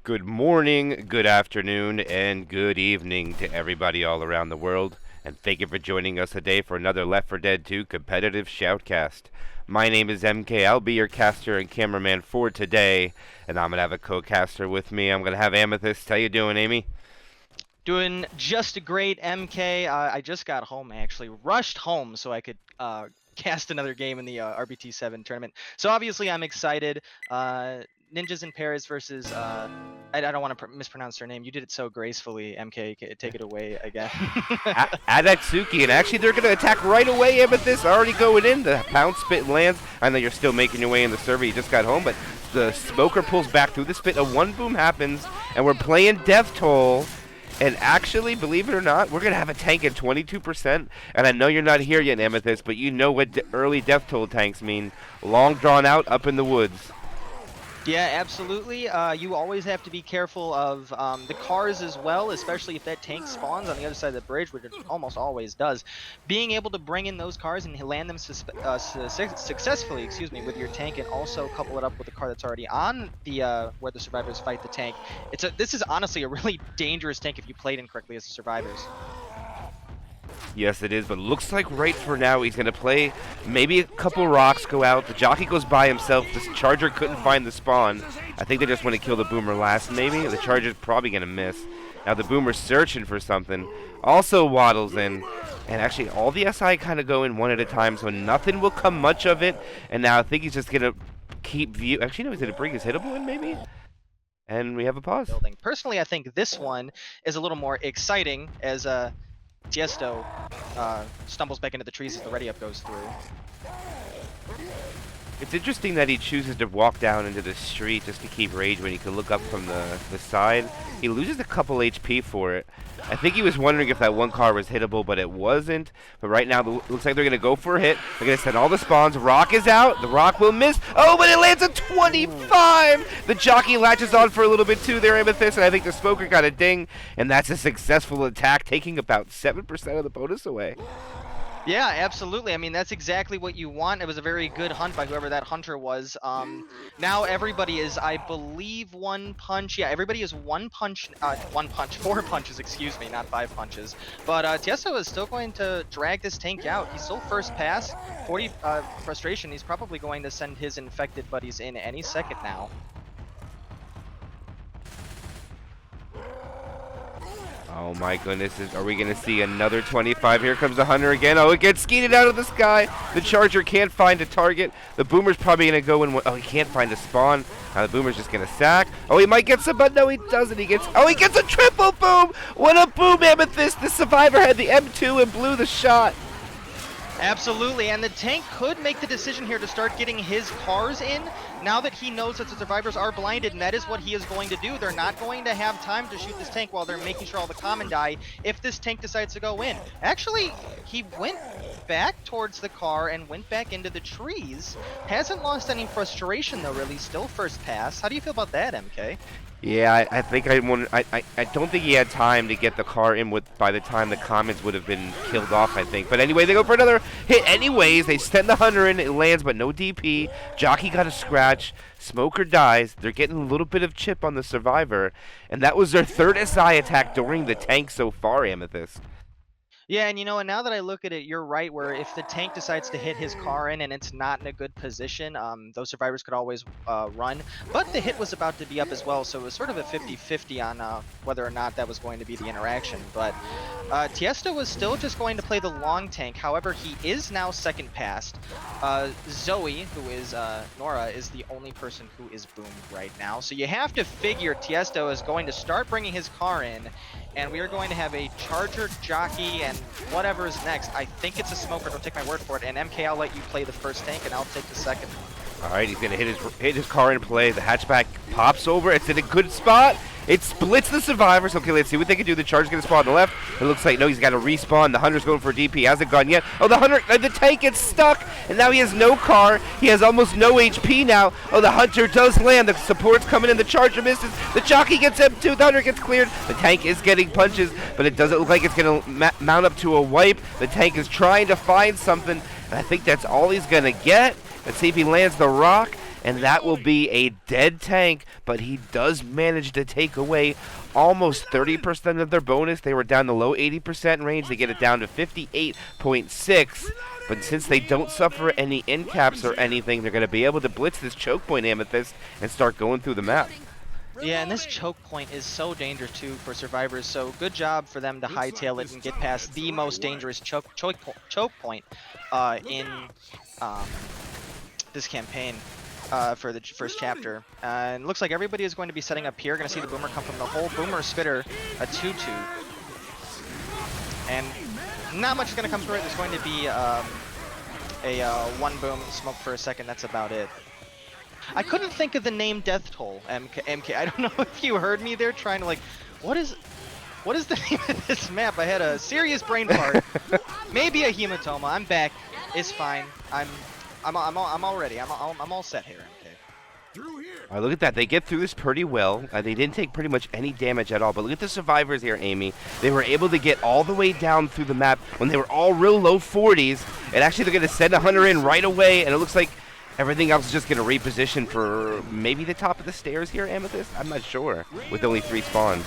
Good morning, good afternoon, and good evening to everybody all around the world. And thank you for joining us today for another Left 4 Dead 2 competitive shoutcast. My name is MK. I'll be your caster and cameraman for today, and I'm gonna have a co-caster with me. I'm gonna have Amethyst. How you doing, Amy? Doing just great, MK. I just got home, actually. Rushed home so I could cast another game in the RBT7 tournament. So obviously I'm excited. Ninjas in Paris versus, I don't want to mispronounce her name. You did it so gracefully, MK. Take it away again. Akatsuki, and actually they're gonna attack right away. Amethyst already going in. The pound spit lands. I know you're still making your way in the server. You just got home, but the smoker pulls back through the spit. A one boom happens, and we're playing Death Toll. And actually, believe it or not, we're going to have a tank at 22%. And I know you're not here yet, Amethyst, but you know what early death toll tanks mean. Long drawn out up in the woods. Yeah, absolutely. You always have to be careful of the cars as well, especially if that tank spawns on the other side of the bridge, which it almost always does. Being able to bring in those cars and land them successfully, with your tank, and also couple it up with a car that's already on the where the survivors fight the tank. This is honestly a really dangerous tank if you played incorrectly as the survivors. Yes, it is, but looks like right for now he's going to play maybe a couple rocks go out. The jockey goes by himself. This charger couldn't find the spawn. I think they just want to kill the boomer last, maybe. The charger's probably going to miss. Now the boomer's searching for something. Also waddles in. And actually all the SI kind of go in one at a time, so nothing will come much of it. And now I think he's just going to keep view. Actually, no, he's going to bring his hittable in, maybe? And we have a pause. Personally, I think this one is a little more exciting as Tiesto stumbles back into the trees as the ready up goes through. It's interesting that he chooses to walk down into the street just to keep rage when he can look up from the side. He loses a couple HP for it. I think he was wondering if that one car was hittable, but it wasn't. But right now, looks like they're going to go for a hit. They're going to send all the spawns. Rock is out. The Rock will miss. Oh, but it lands a 25! The jockey latches on for a little bit too there, Amethyst, and I think the smoker got a ding. And that's a successful attack, taking about 7% of the bonus away. Yeah, absolutely. I mean, that's exactly what you want. It was a very good hunt by whoever that hunter was. Now everybody is, I believe, one punch. Yeah, everybody is one punch, 4 punches, excuse me, not 5 punches. But Tiesto is still going to drag this tank out. He's still first pass, 40 frustration. He's probably going to send his infected buddies in any second now. Oh my goodness, are we going to see another 25? Here comes the hunter again. Oh, it gets skeeted out of the sky. The charger can't find a target. The boomer's probably going to go in. Oh, he can't find a spawn. Now the boomer's just going to sack. Oh, he might get some, but no, he doesn't. He gets a triple boom. What a boom, Amethyst. The survivor had the M2 and blew the shot. Absolutely, and the tank could make the decision here to start getting his cars in now that he knows that the survivors are blinded, and that is what he is going to do. They're not going to have time to shoot this tank while they're making sure all the common die if this tank decides to go in. Actually, he went back towards the car and went back into the trees. Hasn't lost any frustration though, really. Still first pass. How do you feel about that, MK? Yeah, I think I don't think he had time to get the car in by the time the comments would have been killed off, I think. But anyway, they go for another hit anyways. They send the hunter in. It lands, but no DP. Jockey got a scratch. Smoker dies. They're getting a little bit of chip on the survivor. And that was their third SI attack during the tank so far, Amethyst. Yeah, and now that I look at it, you're right, where if the tank decides to hit his car in and it's not in a good position, those survivors could always run. But the hit was about to be up as well, so it was sort of a 50-50 on whether or not that was going to be the interaction. But Tiesto was still just going to play the long tank. However, he is now second passed. Zoe, who is Nora, is the only person who is boomed right now. So you have to figure Tiesto is going to start bringing his car in, and we are going to have a charger, jockey, and whatever is next. I think it's a smoker, don't take my word for it. And MK, I'll let you play the first tank, and I'll take the second. All right, he's going to hit his car in play. The hatchback pops over. It's in a good spot. It splits the survivors. Okay, let's see what they can do. The charger's going to spawn on the left. It looks like, no, he's got to respawn. The hunter's going for DP. Hasn't gone yet. Oh, the tank gets stuck, and now he has no car. He has almost no HP now. Oh, the hunter does land. The support's coming in. The charger misses. The jockey gets M2. The hunter gets cleared. The tank is getting punches, but it doesn't look like it's going to mount up to a wipe. The tank is trying to find something, and I think that's all he's going to get. Let's see if he lands the rock. and that will be a dead tank, but he does manage to take away almost 30% of their bonus. They were down the low 80% range. They get it down to 58.6, but since they don't suffer any end caps or anything, they're going to be able to blitz this choke point Amethyst and start going through the map. Yeah, and this choke point is so dangerous too for survivors. So good job for them to hightail it and get past the most dangerous choke point in this campaign for the first chapter. And it looks like everybody is going to be setting up here. Going to see the boomer come from the hole. Boomer spitter a 2-2, and not much is going to come through it. There's going to be a one boom smoke for a second. That's about it. I couldn't think of the name Death Toll, MK. I don't know if you heard me there trying to like, what is the name of this map? I had a serious brain fart. Maybe a hematoma. I'm back. It's fine. I'm all ready. I'm all set here, MK. All right, look at that. They get through this pretty well. They didn't take pretty much any damage at all. But look at the survivors here, Amy. They were able to get all the way down through the map when they were all real low 40s. And actually, they're going to send a hunter in right away. And it looks like everything else is just going to reposition for maybe the top of the stairs here, Amethyst? I'm not sure, with only 3 spawns.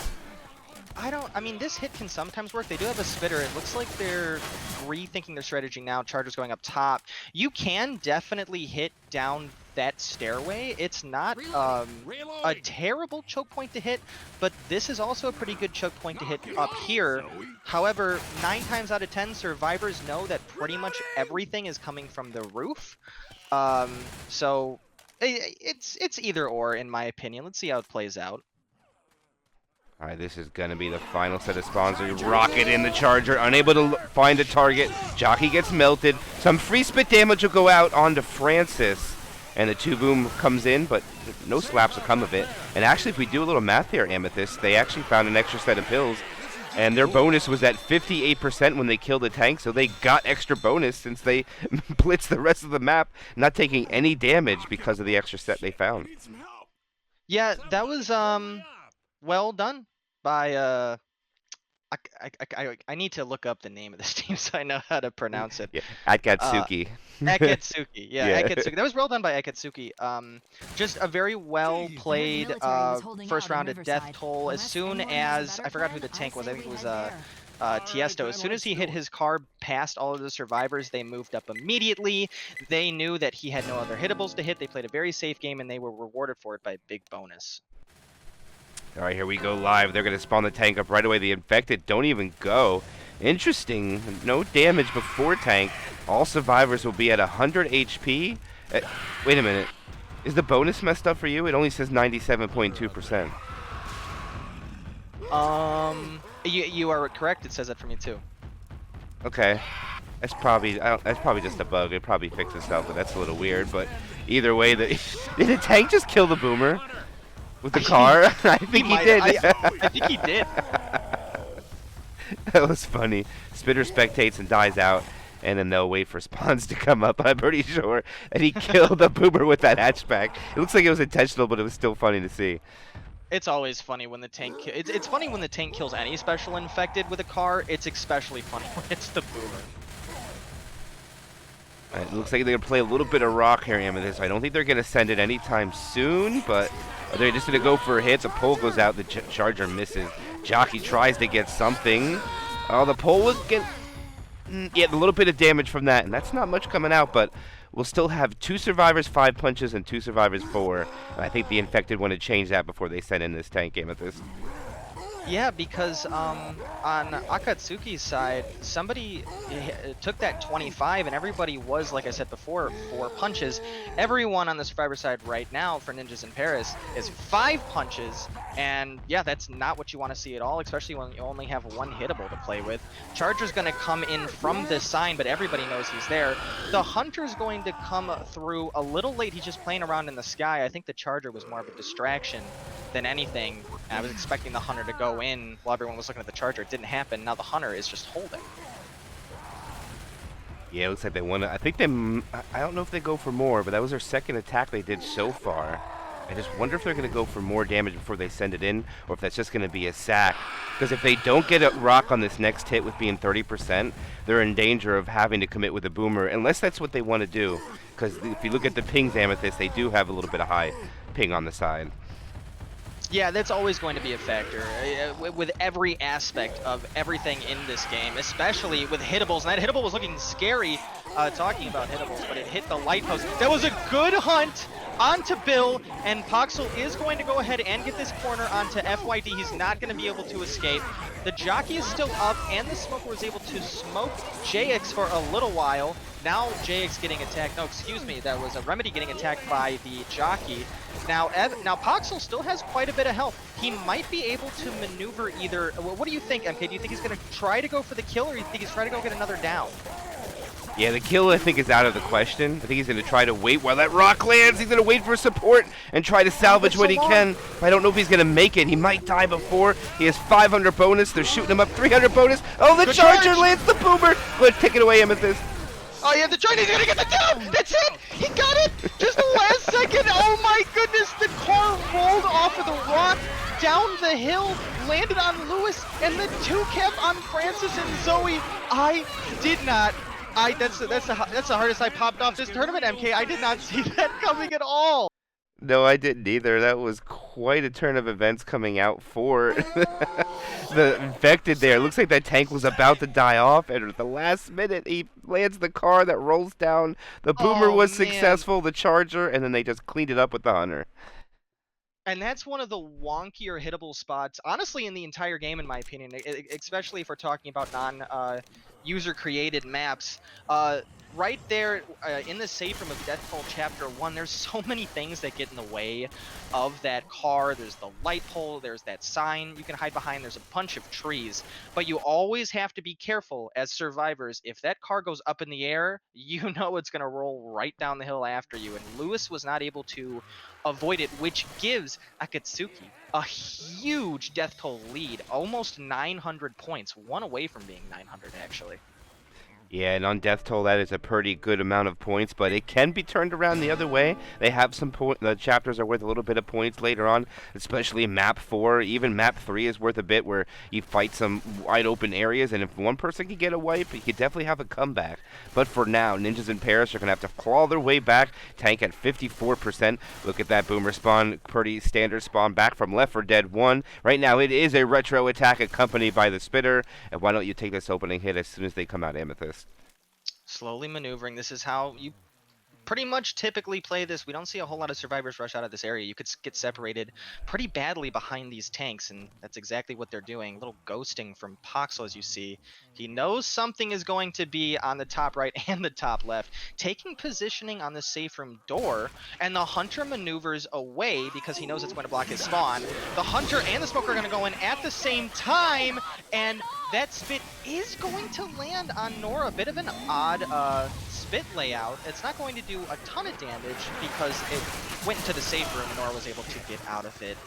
I mean, this hit can sometimes work. They do have a spitter. It looks like they're rethinking their strategy now. Charger's going up top. You can definitely hit down that stairway. It's not a terrible choke point to hit, but this is also a pretty good choke point to hit up here. However, 9 times out of 10, survivors know that pretty much everything is coming from the roof. So it's either or in my opinion. Let's see how it plays out. All right, this is going to be the final set of spawns. We rocket in the Charger, unable to find a target. Jockey gets melted. Some free spit damage will go out onto Francis, and the 2-boom comes in, but no slaps will come of it. And actually, if we do a little math here, Amethyst, they actually found an extra set of pills, and their bonus was at 58% when they killed the tank, so they got extra bonus since they blitzed the rest of the map, not taking any damage because of the extra set they found. Yeah, that was well done by I need to look up the name of this team so I know how to pronounce it. Yeah, Akatsuki. Akatsuki, yeah, Yeah. Akatsuki. That was well done by Akatsuki. Just a very well played first round of Death Toll. As soon as I forgot who the tank was, I think it was Tiesto. As soon as he hit his car past all of the survivors, they moved up immediately. They knew that he had no other hittables to hit. They played a very safe game, and they were rewarded for it by a big bonus. All right, here we go live. They're going to spawn the tank up right away. The infected don't even go. Interesting. No damage before tank. All survivors will be at 100 HP. Wait a minute. Is the bonus messed up for you? It only says 97.2%. You are correct. It says that for me too. Okay. That's probably just a bug. It probably fixed itself, but that's a little weird. But either way, did the tank just kill the boomer? With the car? I think he did. I think he did. That was funny. Spitter spectates and dies out, and then they'll wait for spawns to come up, I'm pretty sure. And he killed the boomer with that hatchback. It looks like it was intentional, but it was still funny to see. It's always funny when the tank... It's funny when the tank kills any special infected with a car. It's especially funny when it's the boomer. It looks like they're going to play a little bit of rock here, Amethyst. I don't think they're going to send it anytime soon, but they're just going to go for a hit. The pole goes out. The Charger misses. Jockey tries to get something. Oh, the pole was getting... Yeah, a little bit of damage from that, and that's not much coming out, but we'll still have 2 survivors, 5 punches, and 2 survivors, 4. And I think the infected want to change that before they send in this tank, Amethyst. Yeah, because on Akatsuki's side, somebody took that 25, and everybody was, like I said before, 4 punches. Everyone on the survivor side right now for Ninjas in Paris is 5 punches, and yeah, that's not what you want to see at all, especially when you only have 1 hittable to play with. Charger's going to come in from the sign, but everybody knows he's there. The Hunter's going to come through a little late. He's just playing around in the sky. I think the Charger was more of a distraction than anything. I was expecting the Hunter to go in while everyone was looking at the Charger. It didn't happen. Now the Hunter is just holding. Yeah, it looks like they want to... I think they... I don't know if they go for more, but that was their second attack they did so far. I just wonder if they're going to go for more damage before they send it in, or if that's just going to be a sack. Because if they don't get a rock on this next hit with being 30%, they're in danger of having to commit with a boomer, unless that's what they want to do. Because if you look at the pings Amethyst, they do have a little bit of high ping on the side. Yeah, that's always going to be a factor with every aspect of everything in this game, especially with hittables. And that hittable was looking scary, talking about hittables, but it hit the light post. That was a good hunt onto Bill, and Poxel is going to go ahead and get this corner onto FYD. He's not going to be able to escape. The jockey is still up, and the smoker was able to smoke JX for a little while. Now JX getting attacked. No, excuse me. That was a Remedy getting attacked by the jockey. Now Poxel still has quite a bit of health. He might be able to maneuver either. What do you think, MK? Do you think he's going to try to go for the kill, or do you think he's trying to go get another down? Yeah, the kill, I think, is out of the question. I think he's going to try to wait while that rock lands. He's going to wait for support and try to salvage what he can. But I don't know if he's going to make it. He might die before. He has 500 bonus. They're shooting him up 300 bonus. Oh, the charger lands the boomer. Let's take it away, Amethyst. Oh, yeah, the Chinese gonna get the kill! That's it! He got it! Just the last second! Oh my goodness! The car rolled off of the rock, down the hill, landed on Lewis, and the 2-cap on Francis and Zoe. I did not. That's the hardest I popped off this tournament, MK. I did not see that coming at all. No, I didn't either. That was quite a turn of events coming out for the infected there. It looks like that tank was about to die off, and at the last minute, he lands the car that rolls down. The boomer was successful, the charger, and then they just cleaned it up with the hunter. And that's one of the wonkier hittable spots, honestly, in the entire game, in my opinion, especially if we're talking about non-user-created maps. Right there in the safe room of Death Toll Chapter 1, there's so many things that get in the way of that car. There's the light pole, there's that sign you can hide behind, there's a bunch of trees. But you always have to be careful as survivors. If that car goes up in the air, you know it's going to roll right down the hill after you. And Lewis was not able to avoid it, which gives Akatsuki a huge death toll lead, almost 900 points, one away from being 900 actually. Yeah, and on Death Toll, that is a pretty good amount of points, but it can be turned around the other way. They have some the chapters are worth a little bit of points later on, especially Map 4. Even Map 3 is worth a bit, where you fight some wide open areas, and if one person can get a wipe, you could definitely have a comeback. But for now, Ninjas in Paris are going to have to claw their way back. Tank at 54%. Look at that boomer spawn, pretty standard spawn back from Left 4 Dead 1. Right now, it is a retro attack accompanied by the Spitter, and why don't you take this opening hit as soon as they come out, Amethyst? Slowly maneuvering. This is how you pretty much typically play this. We don't see a whole lot of survivors rush out of this area. You could get separated pretty badly behind these tanks, and that's exactly what they're doing. A little ghosting from Poxel, as you see. He knows something is going to be on the top right and the top left, taking positioning on the safe room door, and the hunter maneuvers away because he knows it's going to block his spawn. The hunter and the smoker are going to go in at the same time, and that spit is going to land on Nora. A bit of an odd spit layout. It's not going to do a ton of damage because it went into the safe room and Nora was able to get out of it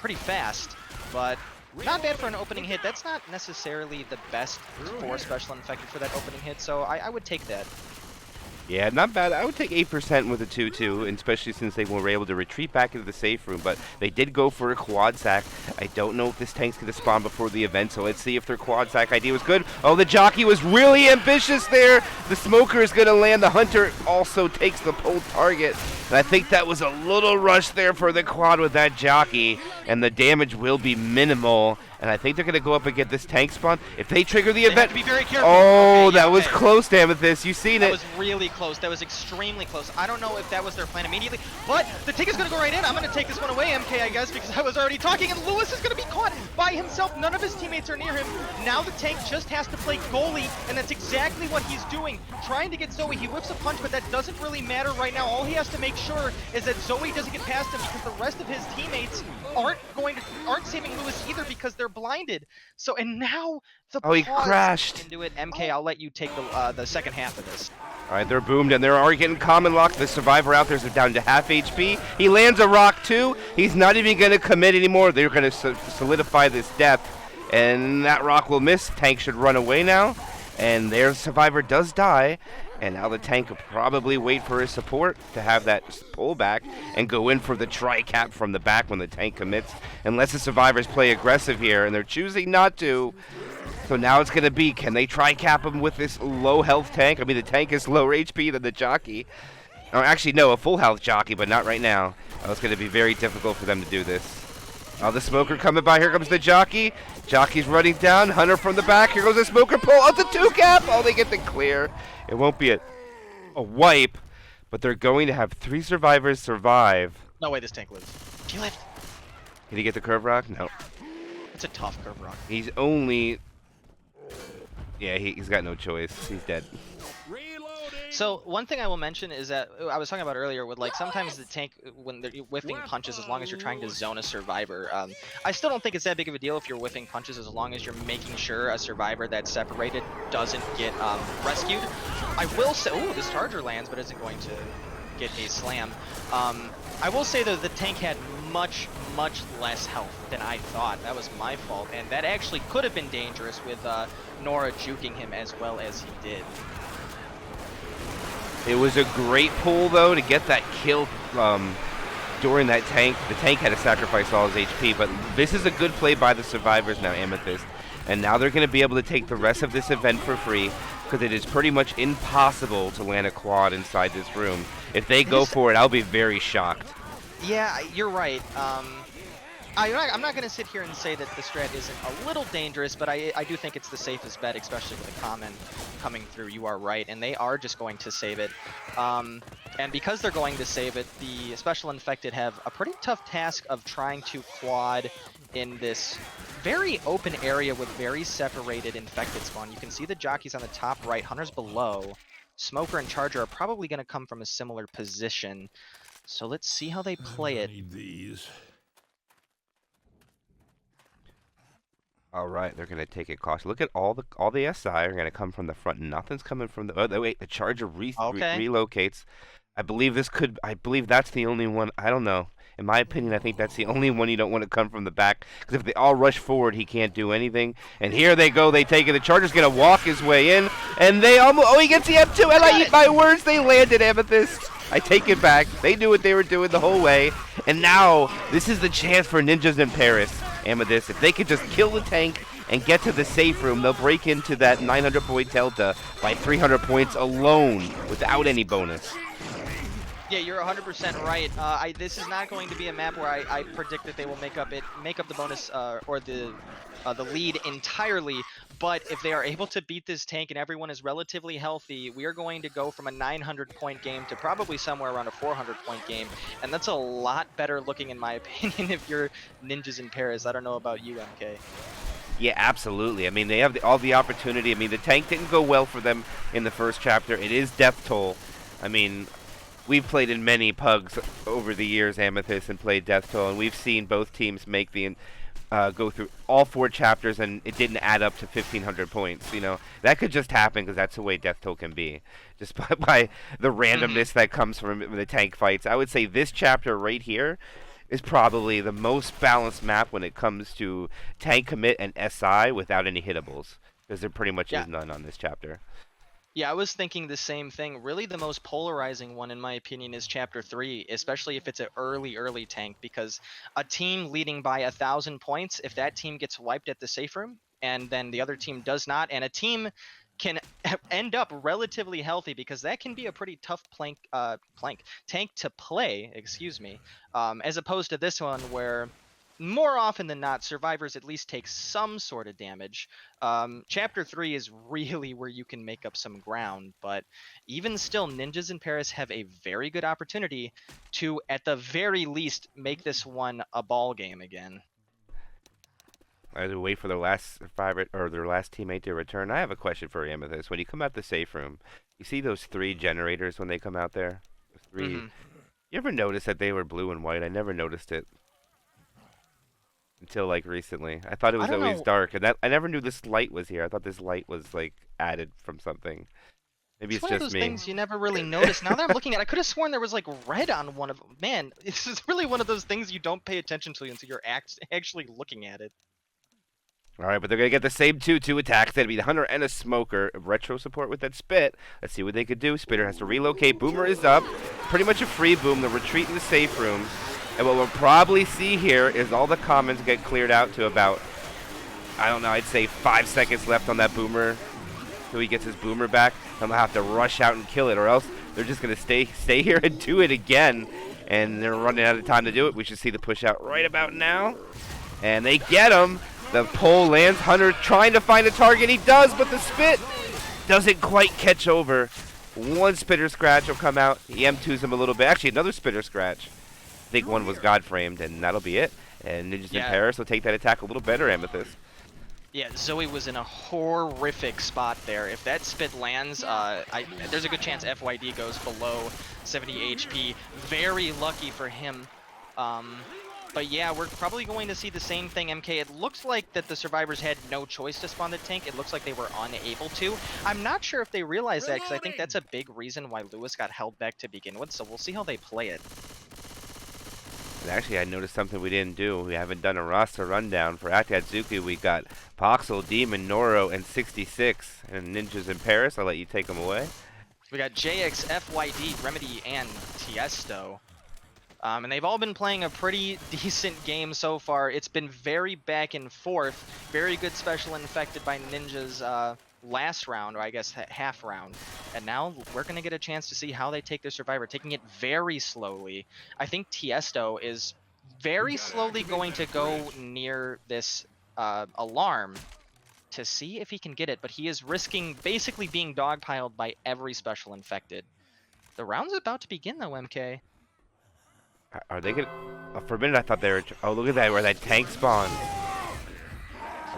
pretty fast, but not bad for an opening hit. That's not necessarily the best for Special Infected for that opening hit, so I would take that. Yeah, not bad. I would take 8% with a 2-2, and especially since they were able to retreat back into the safe room, but they did go for a quad sack. I don't know if this tank's going to spawn before the event, so let's see if their quad sack idea was good. Oh, the jockey was really ambitious there. The smoker is going to land. The hunter also takes the pulled target, and I think that was a little rush there for the quad with that jockey, and the damage will be minimal. And I think they're going to go up and get this tank spawn. If they trigger the event... Have to be very careful. Oh, okay, that was close, Amethyst. You seen it. That was really close. That was extremely close. I don't know if that was their plan immediately, but the tank is going to go right in. I'm going to take this one away, MK, I guess, because I was already talking, and Lewis is going to be caught by himself. None of his teammates are near him. Now the tank just has to play goalie, and that's exactly what he's doing. Trying to get Zoe. He whips a punch, but that doesn't really matter right now. All he has to make sure is that Zoe doesn't get past him, because the rest of his teammates aren't saving Lewis either because they're blinded. So, and now the he crashed into it. MK, I'll let you take the second half of this. All right, they're boomed, and they're already getting common lock. The survivor out there's down to half HP. He lands a rock too. He's not even going to commit anymore. They're going to solidify this death, and that rock will miss. Tank should run away now, and their survivor does die. And now the tank will probably wait for his support to have that pullback and go in for the tri-cap from the back when the tank commits. Unless the survivors play aggressive here, and they're choosing not to. So now it's going to be, can they tri-cap him with this low health tank? I mean, the tank is lower HP than the jockey. Or actually, no, a full health jockey, but not right now. It's going to be very difficult for them to do this. The smoker coming by. Here comes the jockey. Jockey's running down. Hunter from the back. Here goes the smoker pull. Oh, it's a 2-cap. Oh, they get the clear. It won't be a wipe, but they're going to have 3 survivors survive. No way this tank lives. He lived. Did he get the curve rock? No. It's a tough curve rock. He's only... Yeah, he's got no choice. He's dead. So one thing I will mention is that I was talking about earlier with like sometimes the tank when they're whiffing punches as long as you're trying to zone a survivor. I still don't think it's that big of a deal if you're whiffing punches as long as you're making sure a survivor that's separated doesn't get rescued. I will say, oh, this charger lands but isn't going to get a slam. I will say though the tank had much less health than I thought. That was my fault, and that actually could have been dangerous with Nora juking him as well as he did. It was a great pull, though, to get that kill during that tank. The tank had to sacrifice all his HP, but this is a good play by the survivors now, Amethyst. And now they're going to be able to take the rest of this event for free, because it is pretty much impossible to land a quad inside this room. If they go for it, I'll be very shocked. Yeah, you're right. I'm not going to sit here and say that the strat isn't a little dangerous, but I do think it's the safest bet, especially with the common coming through. You are right, and they are just going to save it. And because they're going to save it, the Special Infected have a pretty tough task of trying to quad in this very open area with very separated Infected spawn. You can see the jockeys on the top right, Hunter's below. Smoker and Charger are probably going to come from a similar position. So let's see how they play it. All right, they're going to take it cautious. Look at all the SI are going to come from the front. Nothing's coming from the... Oh, wait, the Charger relocates. I believe that's the only one. I don't know. In my opinion, I think that's the only one you don't want to come from the back. Because if they all rush forward, he can't do anything. And here they go. They take it. The Charger's going to walk his way in. And they almost... Oh, he gets the F2. And I eat my words. They landed Amethyst. I take it back. They knew what they were doing the whole way. And now, this is the chance for Ninjas in Paris. Amethyst, if they could just kill the tank and get to the safe room, they'll break into that 900-point delta by 300 points alone without any bonus. Yeah, you're 100% right. This is not going to be a map where I predict that they will make up the bonus or the lead entirely. But if they are able to beat this tank and everyone is relatively healthy, we are going to go from a 900-point game to probably somewhere around a 400-point game. And that's a lot better looking, in my opinion, if you're Ninjas in Paris. I don't know about you, MK. Yeah, absolutely. I mean, they have all the opportunity. I mean, the tank didn't go well for them in the first chapter. It is death toll. I mean, we've played in many pugs over the years, Amethyst, and played death toll, and we've seen both teams make the... go through all 4 chapters and it didn't add up to 1,500 points. You know, that could just happen because that's the way death toll can be, just by the randomness that comes from the tank fights. I would say this chapter right here is probably the most balanced map when it comes to tank commit and SI without any hittables, because there pretty much is none on this chapter. Yeah, I was thinking the same thing. Really, the most polarizing one, in my opinion, is Chapter 3, especially if it's an early tank, because a team leading by 1,000 points, if that team gets wiped at the safe room, and then the other team does not, and a team can end up relatively healthy, because that can be a pretty tough tank to play, as opposed to this one where... more often than not, survivors at least take some sort of damage. Chapter 3 is really where you can make up some ground, but even still, Ninjas in Paris have a very good opportunity to, at the very least, make this one a ball game again. As we wait for their last survivor or their last teammate to return, I have a question for you, Amethyst. When you come out the safe room, you see those 3 generators when they come out there? Those 3. You ever notice that they were blue and white? I never noticed it until like recently. I thought it was always dark, and I never knew this light was here. I thought this light was like added from something. Maybe it's one just of those me. Things you never really notice. Now that I'm looking at it, I could have sworn there was like red on one of them. Man, this is really one of those things you don't pay attention to until you're actually looking at it. All right, but they're going to get the same two attacks. That'd be the Hunter and a Smoker. Retro support with that Spit. Let's see what they could do. Spitter has to relocate. Boomer is up. Pretty much a free boom. The retreat in the safe room. And what we'll probably see here is all the commons get cleared out to about, I don't know, I'd say 5 seconds left on that Boomer till he gets his Boomer back. Then they'll have to rush out and kill it, or else they're just going to stay here and do it again. And they're running out of time to do it. We should see the push out right about now. And they get him. The pole lands. Hunter trying to find a target. He does, but the Spit doesn't quite catch over. One Spitter Scratch will come out. He M2s him a little bit. Actually, another Spitter Scratch. I think one was God framed, and that'll be it. And Ninjas in Paris will take that attack a little better, Amethyst. Yeah, Zoe was in a horrific spot there. If that Spit lands, there's a good chance FYD goes below 70 HP. Very lucky for him. But yeah, we're probably going to see the same thing, MK. It looks like that the survivors had no choice to spawn the tank. It looks like they were unable to. I'm not sure if they realize that, because I think that's a big reason why Lewis got held back to begin with, so we'll see how they play it. And actually, I noticed something we didn't do. We haven't done a roster rundown. For Akatsuki, we got Poxel, Demon, Noro, and 66. And Ninjas in Paris, I'll let you take them away. We got JX, FYD, Remedy, and Tiesto. And they've all been playing a pretty decent game so far. It's been very back and forth. Very good special infected by Ninjas last round, or I guess half round. And now we're going to get a chance to see how they take their Survivor, taking it very slowly. I think Tiesto is very slowly going to go near this alarm to see if he can get it, but he is risking basically being dogpiled by every special infected. The round's about to begin though, MK. Are they going to... for a minute I thought they were... Oh, look at that, where that tank spawns.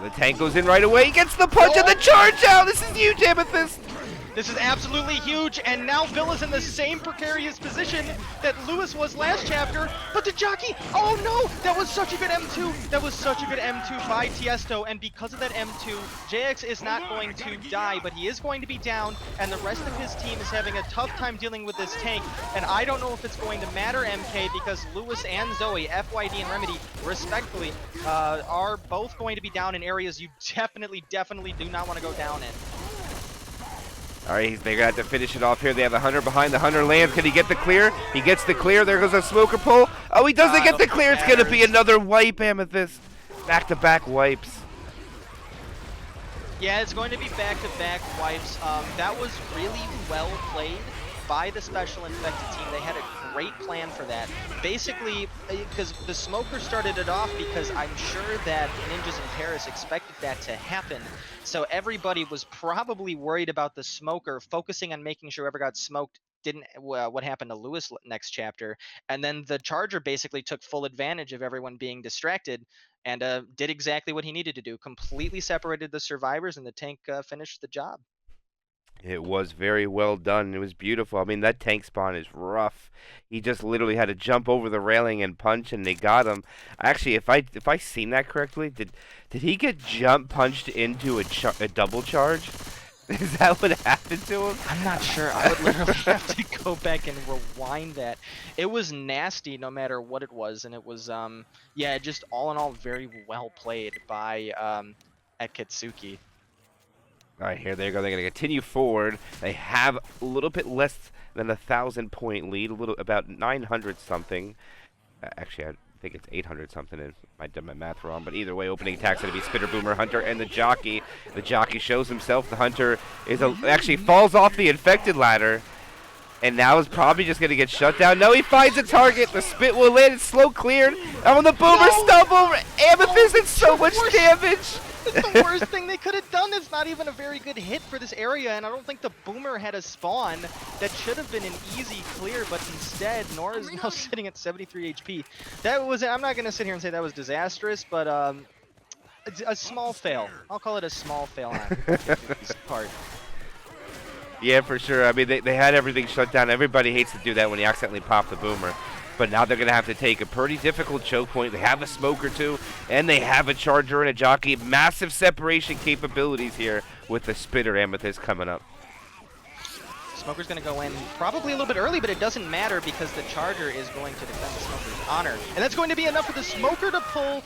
The tank goes in right away. He gets the punch and the charge out. This is huge, Amethyst. This is absolutely huge, and now Bill is in the same precarious position that Lewis was last chapter, but the jockey, oh no, that was such a good M2, that was such a good M2 by Tiesto, and because of that M2, JX is not going to die, but he is going to be down, and the rest of his team is having a tough time dealing with this tank, and I don't know if it's going to matter, MK, because Lewis and Zoe, FYD and Remedy, respectfully, are both going to be down in areas you definitely do not want to go down in. All right, they're going to have to finish it off here. They have the Hunter behind. The Hunter lands. Can he get the clear? He gets the clear. There goes a Smoker pull. Oh, he doesn't get the clear. It's going to be another wipe, Amethyst. Back-to-back wipes. Yeah, it's going to be back-to-back wipes. That was really well played by the special infected team. They had a great plan for that. Basically, because the Smoker started it off because I'm sure that Ninjas in Paris expected that to happen. So everybody was probably worried about the Smoker, focusing on making sure whoever got smoked didn't what happened to Lewis next chapter. And then the Charger basically took full advantage of everyone being distracted and did exactly what he needed to do. Completely separated the survivors, and the tank finished the job. It was very well done. It was beautiful. I mean, that tank spawn is rough. He just literally had to jump over the railing and punch, and they got him. Actually, if I seen that correctly, did he get jump punched into a double charge? Is that what happened to him? I'm not sure. I would literally have to go back and rewind that. It was nasty no matter what it was, and it was yeah, just all in all very well played by Akatsuki. All right, here they go. They're going to continue forward. They have a little bit less than 1,000-point lead, about 900 something. Actually, I think it's 800 something. I might have done my math wrong, but either way, opening attack's going to be Spitter, Boomer, Hunter, and the Jockey. The Jockey shows himself. The Hunter actually falls off the infected ladder, and now is probably just going to get shut down. No, he finds a target. The Spit will land. It's slow cleared. And when the Boomer stumble, Amethyst, it's so much damage. It's the worst thing they could have done. It's not even a very good hit for this area, and I don't think the Boomer had a spawn that should have been an easy clear, but instead, Nora's now sitting at 73 HP. That was, I'm not going to sit here and say that was disastrous, but a small fail. I'll call it a small fail on this part. Yeah, for sure. I mean, they had everything shut down. Everybody hates to do that when you accidentally pop the Boomer. But now they're going to have to take a pretty difficult choke point. They have a Smoker too, and they have a Charger and a Jockey. Massive separation capabilities here with the Spitter Amethyst coming up. Smoker's going to go in probably a little bit early, but it doesn't matter because the Charger is going to defend the Smoker's honor. And that's going to be enough for the Smoker to pull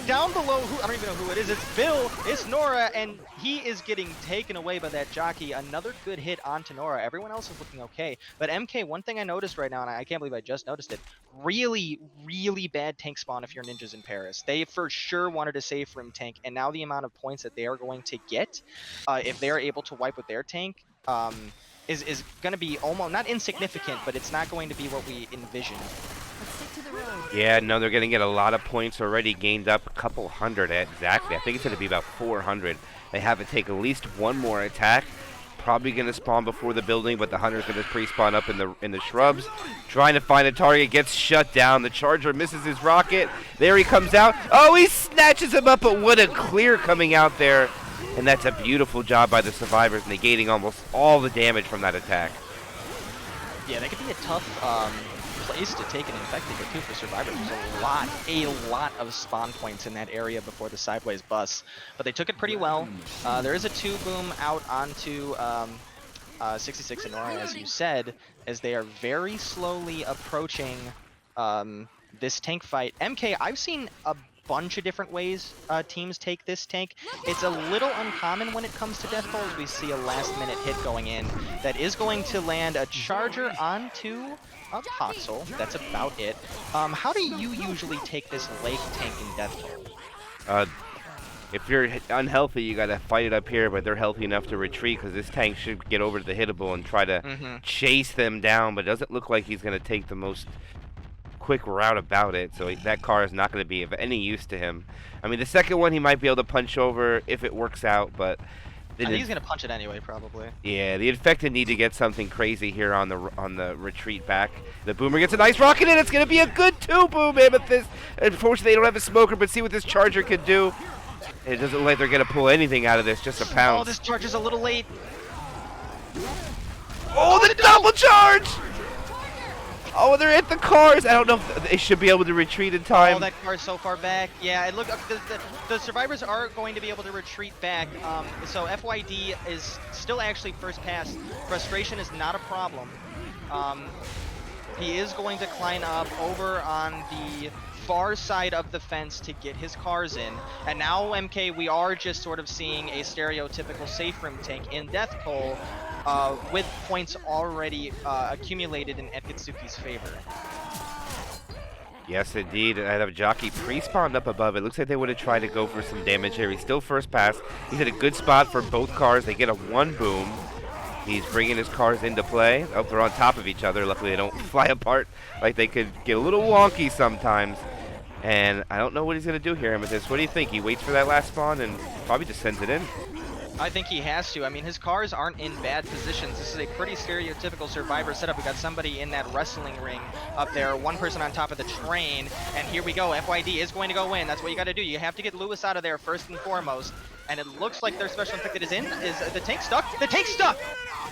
down below, I don't even know who it is. It's Bill, it's Nora, and he is getting taken away by that jockey. Another good hit onto Nora. Everyone else is looking okay. But MK, one thing I noticed right now, and I can't believe I just noticed it, really, really bad tank spawn if you're ninjas in Paris. They for sure wanted a safe room tank, and now the amount of points that they are going to get, if they are able to wipe with their tank, is going to be almost, not insignificant, but it's not going to be what we envisioned. Yeah, no, they're going to get a lot of points already gained up, a couple hundred exactly. I think it's going to be about 400. They have to take at least one more attack. Probably going to spawn before the building, but the hunter's going to pre-spawn up in the shrubs. Trying to find a target, gets shut down. The charger misses his rocket. There he comes out. Oh, he snatches him up, but what a clear coming out there. And that's a beautiful job by the survivors, negating almost all the damage from that attack. Yeah, that could be a tough place to take an infected hit too for survivors. There's a lot of spawn points in that area before the sideways bus, but they took it pretty well. There is a 2-boom out onto 66 and Nora, as you said, as they are very slowly approaching this tank fight. MK, I've seen a bunch of different ways teams take this tank. It's a little uncommon when it comes to death tolls. We see a last-minute hit going in that is going to land a charger onto a Poxel. That's about it. How do you usually take this lake tank in death toll? If you're unhealthy, you gotta fight it up here, but they're healthy enough to retreat because this tank should get over to the hittable and try to chase them down, but it doesn't look like he's gonna take the most quick route about it, so that car is not going to be of any use to him. I mean, the second one he might be able to punch over if it works out, but I think he's going to punch it anyway, probably. Yeah, the infected need to get something crazy here on the retreat back. The boomer gets a nice rocket in. It's going to be a good 2-boom, Amethyst. Unfortunately, they don't have a smoker, but see what this charger can do. It doesn't look like they're going to pull anything out of this, just a pounce. Oh, this charger's a little late. Oh, the double charge! Oh, they're at the cars. I don't know if they should be able to retreat in time. Oh, that car's so far back. Yeah, it looks the survivors are going to be able to retreat back. So FYD is still actually first pass. Frustration is not a problem. He is going to climb up over on the far side of the fence to get his cars in. And now, MK, we are just sort of seeing a stereotypical safe room tank in death toll, with points already accumulated in Akatsuki's favor. Yes, indeed. I have a jockey pre-spawned up above. It looks like they would have tried to go for some damage here. He's still first pass. He's at a good spot for both cars. They get a 1-boom. He's bringing his cars into play. Oh, they're on top of each other. Luckily, they don't fly apart like they could get a little wonky sometimes. And I don't know what he's going to do here, Amethyst. What do you think? He waits for that last spawn and probably just sends it in. I think he has to. I mean, his cars aren't in bad positions. This is a pretty stereotypical survivor setup. We got somebody in that wrestling ring up there, one person on top of the train, and here we go. FYD is going to go in. That's what you got to do. You have to get Lewis out of there first and foremost. And it looks like their special infected is in. Is the tank stuck? The tank's stuck!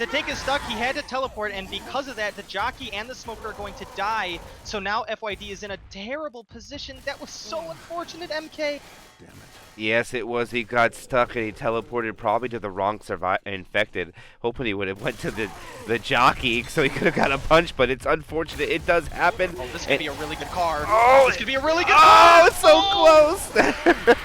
The tank is stuck. He had to teleport, and because of that, the jockey and the smoker are going to die. So now FYD is in a terrible position. That was so unfortunate, MK. Damn it. Yes, it was. He got stuck and he teleported probably to the wrong infected. Hoping he would have went to the jockey so he could have got a punch, but it's unfortunate. It does happen. Oh, this could be a really good car. Oh, this could be a really good car. Oh, it's so close.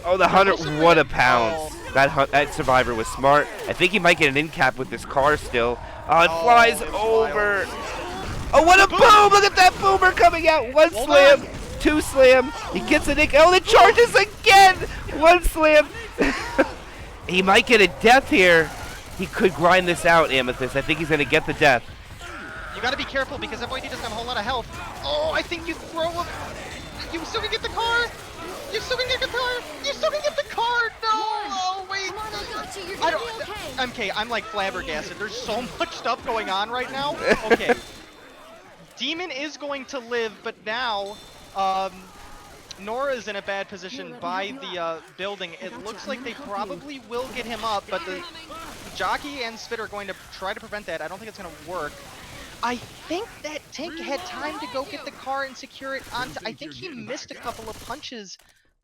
Oh, the hunter, what a pounce. That survivor was smart. I think he might get an in cap with this car still. Oh, it flies over. Oh, what a boom. Look at that boomer coming out. One slam. 2 slam. He gets a nick. Oh, it charges again. 1 slam. He might get a death here. He could grind this out, Amethyst. I think he's going to get the death. You got to be careful because FYD doesn't have a whole lot of health. Oh, I think you throw him. You still can get the car. You still can get the car. You still can get the car. No. Oh, wait. I don't. MK, I'm like flabbergasted. There's so much stuff going on right now. Okay. Demon is going to live, but now Nora's in a bad position by the building. It looks like they probably will get him up, but the jockey and Spit are going to try to prevent that. I don't think it's going to work. I think that tank had time to go get the car and secure it onto. I think he missed a couple of punches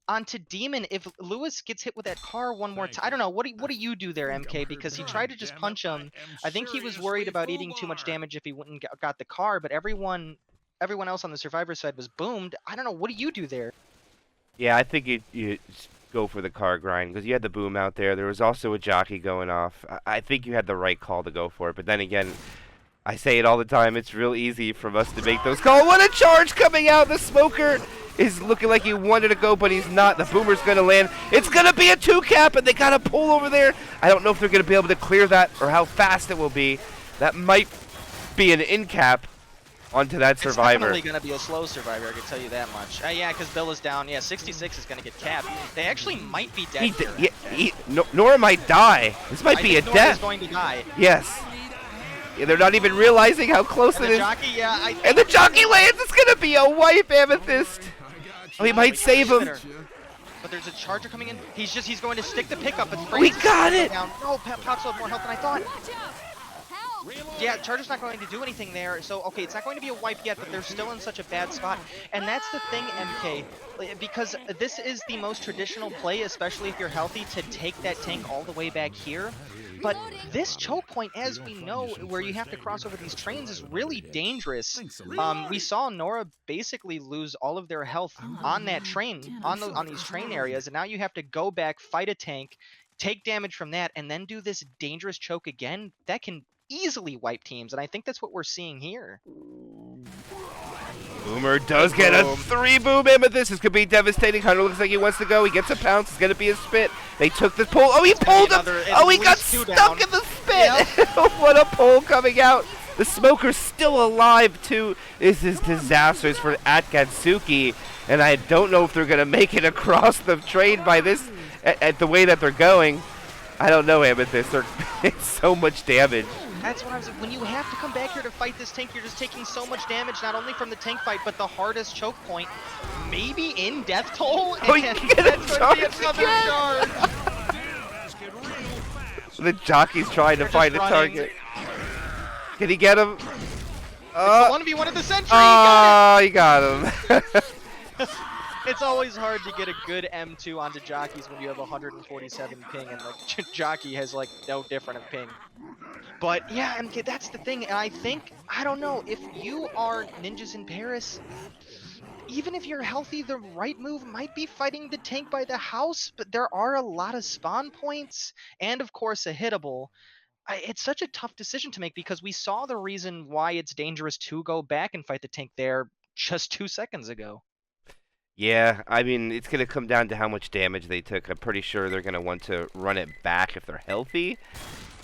onto Demon. If Lewis gets hit with that car one more time, I don't know. What do you do there, MK? Because he tried to just punch him. I think he was worried about eating too much damage if he wouldn't got the car, but everyone everyone else on the survivor side was boomed. I don't know. What do you do there? Yeah, I think you go for the car grind because you had the boom out there. There was also a jockey going off. I think you had the right call to go for it. But then again, I say it all the time. It's real easy for us to make those calls. What a charge coming out! The smoker is looking like he wanted to go, but he's not. The boomer's going to land. It's going to be a 2-cap, and they got a pull over there. I don't know if they're going to be able to clear that or how fast it will be. That might be an in-cap onto that survivor. It's definitely going to be a slow survivor, I can tell you that much. Yeah, because Bill is down. Yeah, 66 is going to get capped. They actually might be dead here. Nora might die. This might be a Nora death. Is going to die. Yes. Yeah, they're not even realizing how close And it the is. jockey, yeah, And the jockey lands. It's going to be a wipe, Amethyst. Oh, he might save him. But there's a charger coming in. He's going to stick the pickup. It's We got it. down. No, Pops had more health than I thought. Yeah, Charger's not going to do anything there. So, okay, it's not going to be a wipe yet, but they're still in such a bad spot. And that's the thing, MK, because this is the most traditional play, especially if you're healthy, to take that tank all the way back here. But this choke point, as we know, where you have to cross over these trains is really dangerous. We saw Nora basically lose all of their health on that train, on these train areas, and now you have to go back, fight a tank, take damage from that, and then do this dangerous choke again. That can easily wipe teams, and I think that's what we're seeing here. Boomer does get a 3-boom Amethyst. This could be devastating. Hunter looks like he wants to go. He gets a pounce. It's going to be a spit. They took the pull. Oh, he pulled him. Oh, he got stuck in the spit. Yep. What a pull coming out. The smoker's still alive, too. This is disastrous for Akatsuki, and I don't know if they're going to make it across the train by this, at the way that they're going. I don't know, Amethyst. It's so much damage. That's what I was. When you have to come back here to fight this tank, you're just taking so much damage, not only from the tank fight, but the hardest choke point, maybe in death toll. Oh, you and get that's a going to be charge another charge. The jockey's trying to They're find a just target. Can he get him? It's the 1v1 of the century. Oh, you got him. It's always hard to get a good M2 onto jockeys when you have 147 ping, and like jockey has like no different of ping. But yeah, MK, that's the thing, and I don't know, if you are ninjas in Paris, even if you're healthy, the right move might be fighting the tank by the house, but there are a lot of spawn points, and of course a hittable. It's such a tough decision to make because we saw the reason why it's dangerous to go back and fight the tank there just 2 seconds ago. Yeah, I mean, it's going to come down to how much damage they took. I'm pretty sure they're going to want to run it back if they're healthy.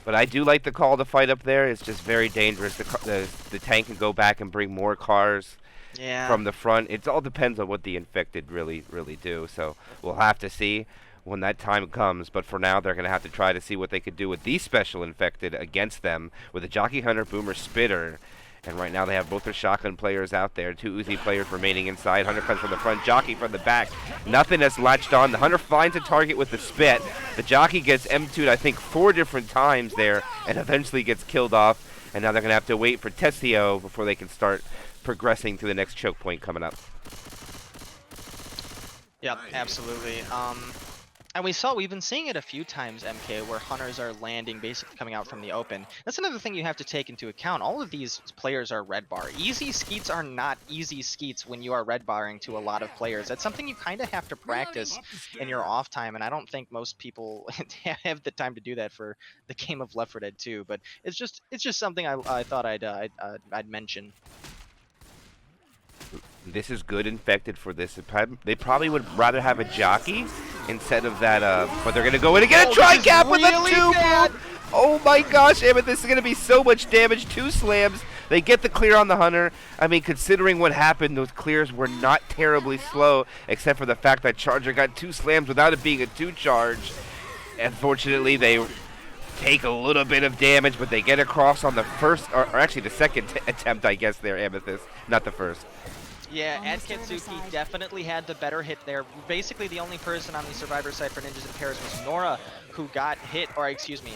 But I do like the call to fight up there. It's just very dangerous. The tank can go back and bring more cars from the front. It all depends on what the infected really do. So we'll have to see when that time comes. But for now, they're going to have to try to see what they could do with these special infected against them with a Jockey Hunter, Boomer, Spitter. And right now they have both their shotgun players out there. 2 Uzi players remaining inside. Hunter comes from the front, Jockey from the back. Nothing has latched on. The Hunter finds a target with the spit. The Jockey gets M2'd, I think, 4 different times there and eventually gets killed off. And now they're going to have to wait for Tessio before they can start progressing to the next choke point coming up. Yep, absolutely. And we've been seeing it a few times, MK, where hunters are landing, basically coming out from the open. That's another thing you have to take into account. All of these players are red bar. Easy skeets are not easy skeets when you are red barring to a lot of players. That's something you kind of have to practice in your off time, and I don't think most people have the time to do that for the game of Left 4 Dead 2. But it's just something I thought I'd mention. This is good infected for this. They probably would rather have a jockey instead of that, but they're going to go in and get a tri-cap with a 2. Oh my gosh, Amethyst, this is going to be so much damage. 2 slams. They get the clear on the Hunter. I mean, considering what happened, those clears were not terribly slow, except for the fact that Charger got 2 slams without it being a 2 charge. Unfortunately, they take a little bit of damage, but they get across on the first, or actually the second attempt, I guess, there, Amethyst, not the first. Yeah, Akatsuki definitely had the better hit there. Basically, the only person on the survivor side for Ninjas in Paris was Nora, who got hit, or excuse me,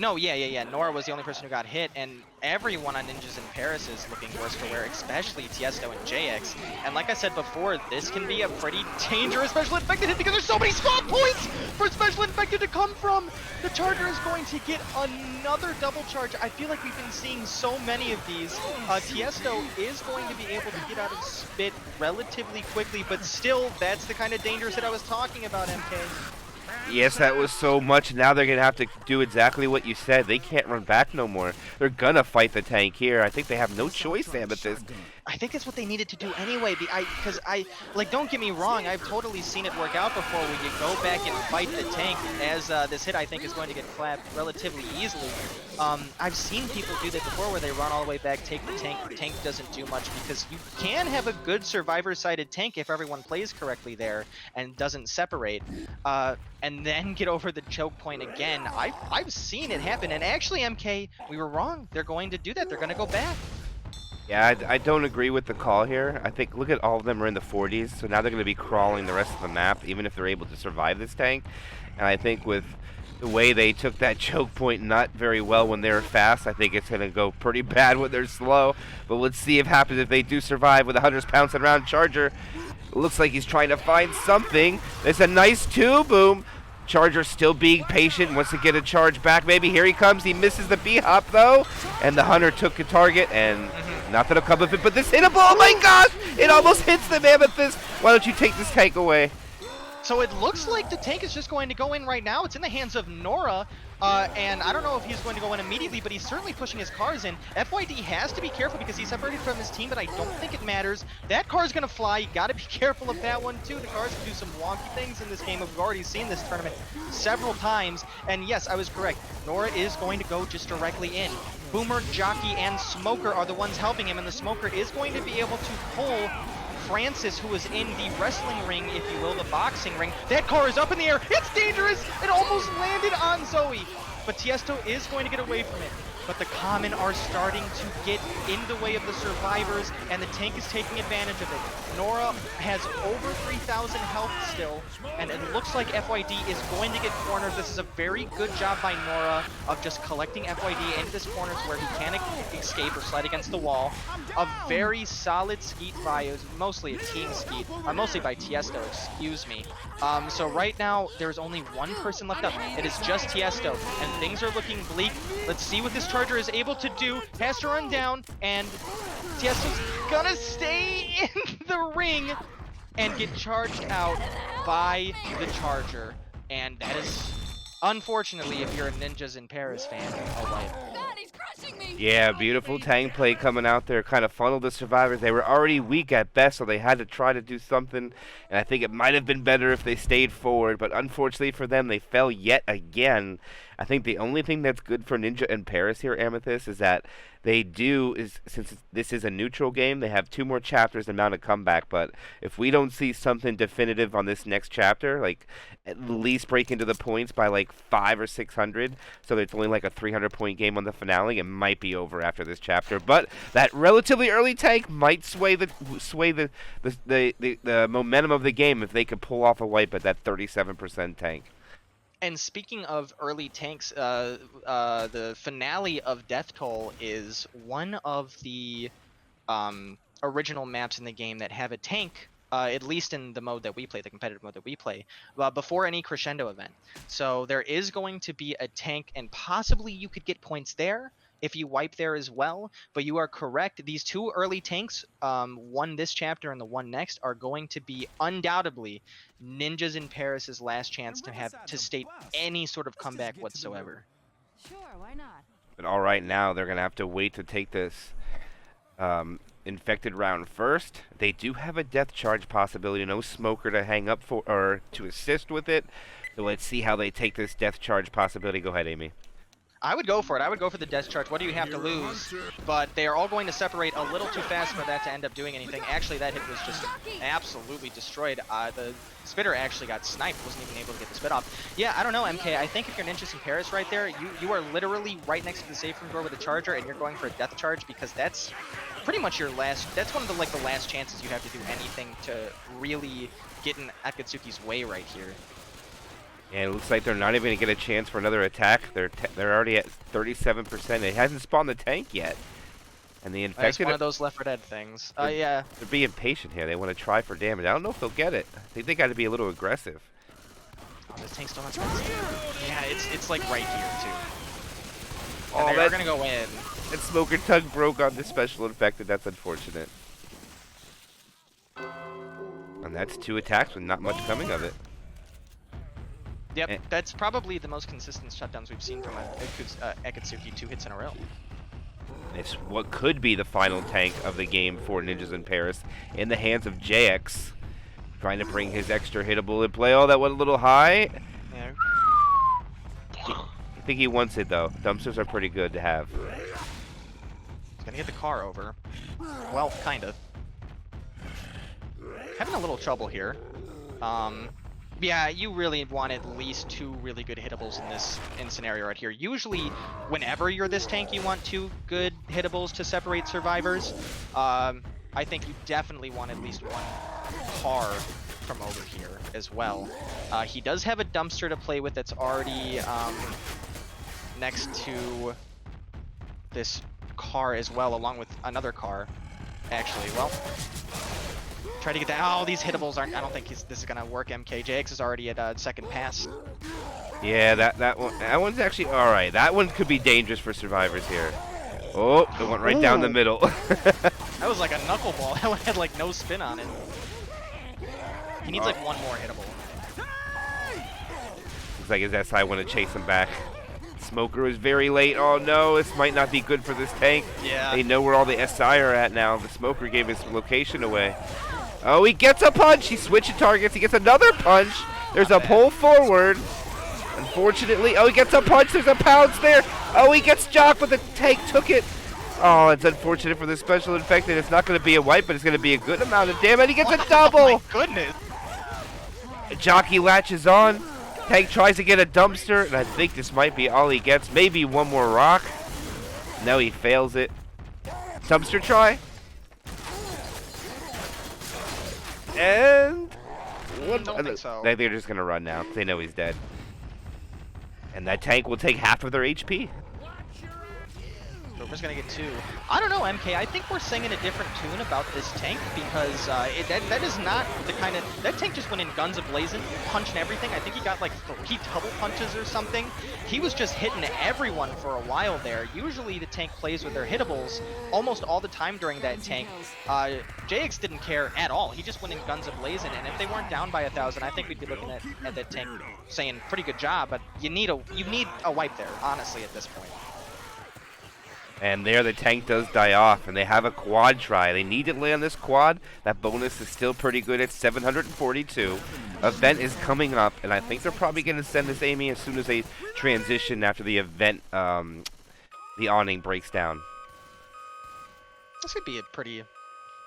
No, yeah. Nora was the only person who got hit, and everyone on Ninjas in Paris is looking worse for wear, especially Tiesto and JX. And like I said before, this can be a pretty dangerous Special Infected hit because there's so many spawn points for Special Infected to come from. The Charger is going to get another double charge. I feel like we've been seeing so many of these. Tiesto is going to be able to get out of spit relatively quickly, but still, that's the kind of dangerous hit I was talking about, MK. Yes, that was so much. Now they're going to have to do exactly what you said. They can't run back no more. They're going to fight the tank here. I think they have no choice, Amethyst. I think it's what they needed to do anyway, because don't get me wrong, I've totally seen it work out before where you go back and fight the tank, as this hit I think is going to get clapped relatively easily. I've seen people do that before where they run all the way back, take the tank doesn't do much, because you can have a good survivor-sided tank if everyone plays correctly there and doesn't separate, and then get over the choke point again. I've seen it happen, and actually, MK, we were wrong. They're going to do that. They're going to go back. Yeah, I don't agree with the call here. I think, look at all of them are in the 40s, so now they're going to be crawling the rest of the map, even if they're able to survive this tank. And I think with the way they took that choke point not very well when they were fast, I think it's going to go pretty bad when they're slow. But let's see what happens if they do survive with a 100 pounds and round Charger. It looks like he's trying to find something. There's a nice 2-boom. Charger still being patient, wants to get a charge back. Maybe here he comes. He misses the B-hop though, and the Hunter took a target, and not that'll come of it, but this hittable. Oh my gosh! It almost hits the Amethyst. Why don't you take this tank away? So it looks like the tank is just going to go in right now. It's in the hands of Nora, and I don't know if he's going to go in immediately, but he's certainly pushing his cars in. FYD has to be careful because he's separated from his team, but I don't think it matters. That car's going to fly. You got to be careful of that one, too. The cars can do some wonky things in this game. We've already seen this tournament several times, and yes, I was correct. Nora is going to go just directly in. Boomer, Jockey, and Smoker are the ones helping him, and the Smoker is going to be able to pull Francis, who is in the wrestling ring, if you will, the boxing ring. That car is up in the air. It's dangerous. It almost landed on Zoe. But Tiesto is going to get away from it. But the Common are starting to get in the way of the survivors, and the tank is taking advantage of it. Nora has over 3,000 health still, and it looks like FYD is going to get cornered. This is a very good job by Nora of just collecting FYD into this corner to where he can escape or slide against the wall. A very solid skeet by, it was mostly a team skeet, mostly by Tiesto, excuse me. So right now, there's only one person left up. It is just Tiesto, and things are looking bleak. Let's see what this Charger is able to do. Has to run down, and Tiesto's gonna stay in the ring and get charged out by the Charger. And that is, unfortunately, if you're a Ninjas in Paris fan, a wipe. Yeah, beautiful tank play coming out there, kind of funneled the survivors. They were already weak at best, so they had to try to do something. And I think it might have been better if they stayed forward, but unfortunately for them, they fell yet again. I think the only thing that's good for Ninja in Paris here, Amethyst, is that they do, since this is a neutral game, they have 2 more chapters and mount a comeback. But if we don't see something definitive on this next chapter, like at least break into the points by like 500 or 600, so that it's only like a 300-point game on the finale, it might be over after this chapter. But that relatively early tank might sway the momentum of the game if they could pull off a wipe at that 37% tank. And speaking of early tanks, the finale of Death Toll is one of the original maps in the game that have a tank, at least in the mode that we play, the competitive mode that we play, before any crescendo event. So there is going to be a tank, and possibly you could get points there if you wipe there as well. But you are correct. These 2 early tanks, one this chapter and the one next, are going to be undoubtedly Ninjas in Paris's last chance to state any sort of comeback whatsoever. Sure, why not? But all right, now they're going to have to wait to take this infected round first. They do have a death charge possibility. No Smoker to hang up for or to assist with it. So let's see how they take this death charge possibility. Go ahead, Amy. I would go for it. I would go for the death charge. What do you have to lose? But they are all going to separate a little too fast for that to end up doing anything. Actually, that hit was just absolutely destroyed. The spitter actually got sniped. Wasn't even able to get the spit off. Yeah, I don't know, MK. I think if you're Ninjas in Paris right there, you are literally right next to the safe room door with a Charger, and you're going for a death charge because that's pretty much your last. That's one of the the last chances you have to do anything to really get in Akatsuki's way right here. And it looks like they're not even going to get a chance for another attack. They're already at 37%. It hasn't spawned the tank yet. And the It's infected... one of those Left 4 Dead things. They're- Yeah. They're being patient here. They want to try for damage. I don't know if they'll get it. I think they got to be a little aggressive. Oh, this tank's still not supposed to. Yeah, it's like right here too. Oh, And they're gonna go in. That smoker tug broke on the special infected. That's unfortunate. And that's 2 attacks with not much coming of it. Yep, And- that's probably the most consistent shutdowns we've seen from Akatsuki, 2 hits in a row. It's what could be the final tank of the game for Ninjas in Paris in the hands of JX. Trying to bring his extra hittable in play. Oh, that went a little high. Yeah. I think he wants it, though. Dumpsters are pretty good to have. He's gonna get the car over. Well, kind of. Having a little trouble here. Yeah, you really want at least 2 really good hittables in this scenario right here. Usually, whenever you're this tank, you want 2 good hittables to separate survivors. I think you definitely want at least 1 car from over here as well. He does have a dumpster to play with that's already next to this car as well, along with another car. Actually, well, try to get that. Oh, these hittables aren't. I don't think this is gonna work. MKJX is already at second pass. Yeah, that one's actually all right. That one could be dangerous for survivors here. Oh, it went right down the middle. That was like a knuckleball. That one had like no spin on it. He needs like 1 more hittable. Looks like his SI want to chase him back. Smoker is very late. Oh no, this might not be good for this tank. Yeah. They know where all the SI are at now. The Smoker gave his location away. Oh, he gets a punch. He's switching targets. He gets another punch. There's a pull forward. Unfortunately, oh, he gets a punch. There's a pounce there. Oh, he gets jocked, but the tank took it. Oh, it's unfortunate for the special infected. It's not going to be a wipe, but it's going to be a good amount of damage. He gets a double. Oh my goodness. Jockey latches on. Tank tries to get a dumpster, and I think this might be all he gets. Maybe 1 more rock. No, he fails it. Dumpster try. And Don't think so. I think they're just gonna run now. They know he's dead. And that tank will take half of their HP. Joker's gonna get 2. I don't know, MK. I think we're singing a different tune about this tank because that is not the kind of... That tank just went in guns a-blazing, punching everything. I think he got like 3 double punches or something. He was just hitting everyone for a while there. Usually the tank plays with their hittables almost all the time during that tank. JX didn't care at all. He just went in guns a-blazing, and if they weren't down by 1,000, I think we'd be looking at that tank saying, pretty good job, but you need a wipe there, honestly, at this point. And there the tank does die off, and they have a quad try. They need to lay on this quad. That bonus is still pretty good at 742. Event is coming up, and I think they're probably going to send this Amy as soon as they transition after the event, the awning breaks down. This could be a pretty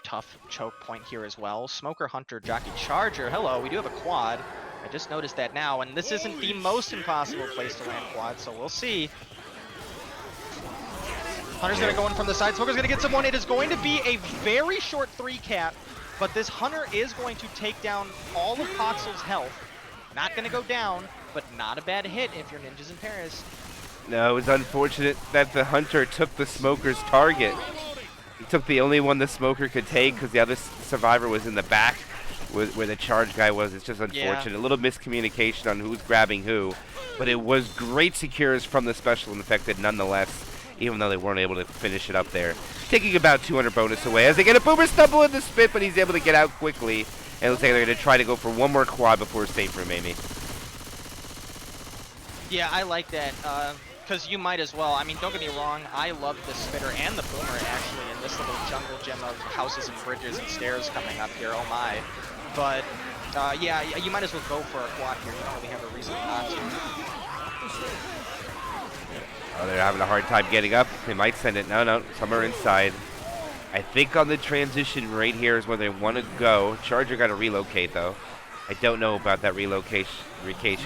tough choke point here as well. Smoker, Hunter, Jockey, Charger. Hello, we do have a quad. I just noticed that now, and this isn't the most impossible place to land quad, so we'll see. Hunter's gonna go in from the side. Smoker's gonna get someone. It is going to be a very short 3 cap, but this Hunter is going to take down all of Poxel's health. Not gonna go down, but not a bad hit if you're Ninjas in Paris. No, it was unfortunate that the Hunter took the Smoker's target. He took the only one the Smoker could take because the other survivor was in the back where the charge guy was. It's just unfortunate. Yeah. A little miscommunication on who's grabbing who. But it was great secures from the special infected nonetheless, even though they weren't able to finish it up there. Taking about 200 bonus away as they get a boomer stumble in the spit, but he's able to get out quickly. And it looks like they're going to try to go for 1 more quad before safe room, Amy. Yeah, I like that, because you might as well. I mean, don't get me wrong, I love the spitter and the boomer, actually, in this little jungle gym of houses and bridges and stairs coming up here, oh my. But, yeah, you might as well go for a quad here. You don't really have a reason not to. Oh, they're having a hard time getting up. They might send it. No, somewhere inside. I think on the transition right here is where they want to go. Charger got to relocate, though. I don't know about that relocation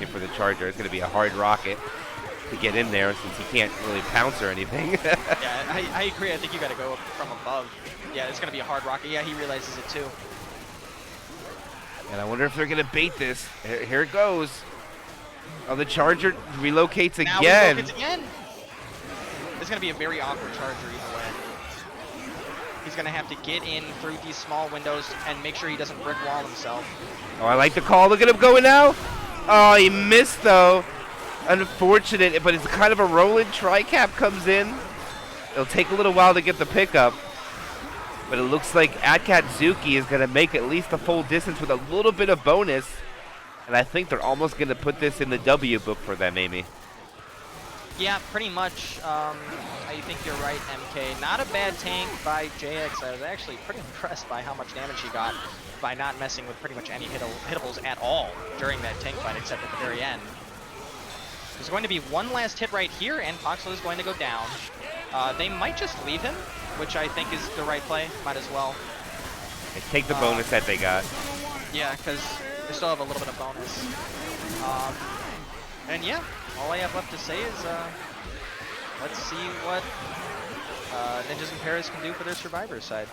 for the Charger. It's going to be a hard rocket to get in there since he can't really pounce or anything. Yeah, I agree. I think you got to go from above. Yeah, it's going to be a hard rocket. Yeah, he realizes it, too. And I wonder if they're going to bait this. Here it goes. Oh, the Charger relocates Now again. relocates again. This is going to be a very awkward Charger either way. He's going to have to get in through these small windows and make sure he doesn't brick wall himself. Oh, I like the call. Look at him going now. Oh, he missed, though. Unfortunate, but it's kind of a rolling. Tri-cap comes in. It'll take a little while to get the pickup. But it looks like Akatsuki is going to make at least the full distance with a little bit of bonus. And I think they're almost going to put this in the W book for them, Amy. Yeah, pretty much. I think you're right, MK. Not a bad tank by JX. I was actually pretty impressed by how much damage he got by not messing with pretty much any hittables at all during that tank fight, except at the very end. There's going to be one last hit right here, and Poxlo is going to go down. They might just leave him, which I think is the right play. Might as well. They take the bonus that they got. Yeah, because they still have a little bit of bonus. And yeah, all I have left to say is let's see what Ninjas in Paris can do for their Survivor side.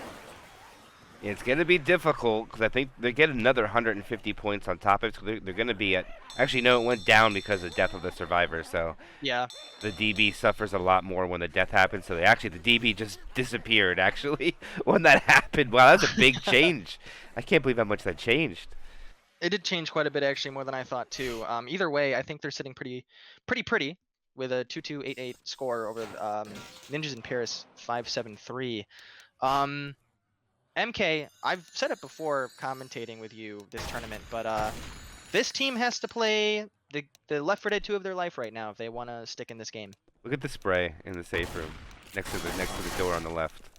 It's going to be difficult because I think they get another 150 points on top of it. So they're going to be at... Actually, no, it went down because of the death of the Survivor. So yeah, the DB suffers a lot more when the death happens. So the DB just disappeared, actually, when that happened. Wow, that's a big change. I can't believe how much that changed. it did change quite a bit, actually, more than I thought, too. Either way, I think they're sitting pretty with a 2-2-8-8 score over Ninjas in Paris 5-7-3. MK, I've said it before commentating with you this tournament, but this team has to play the Left 4 Dead 2 of their life right now if they want to stick in this game. Look at the spray in the safe room next to the door on the left.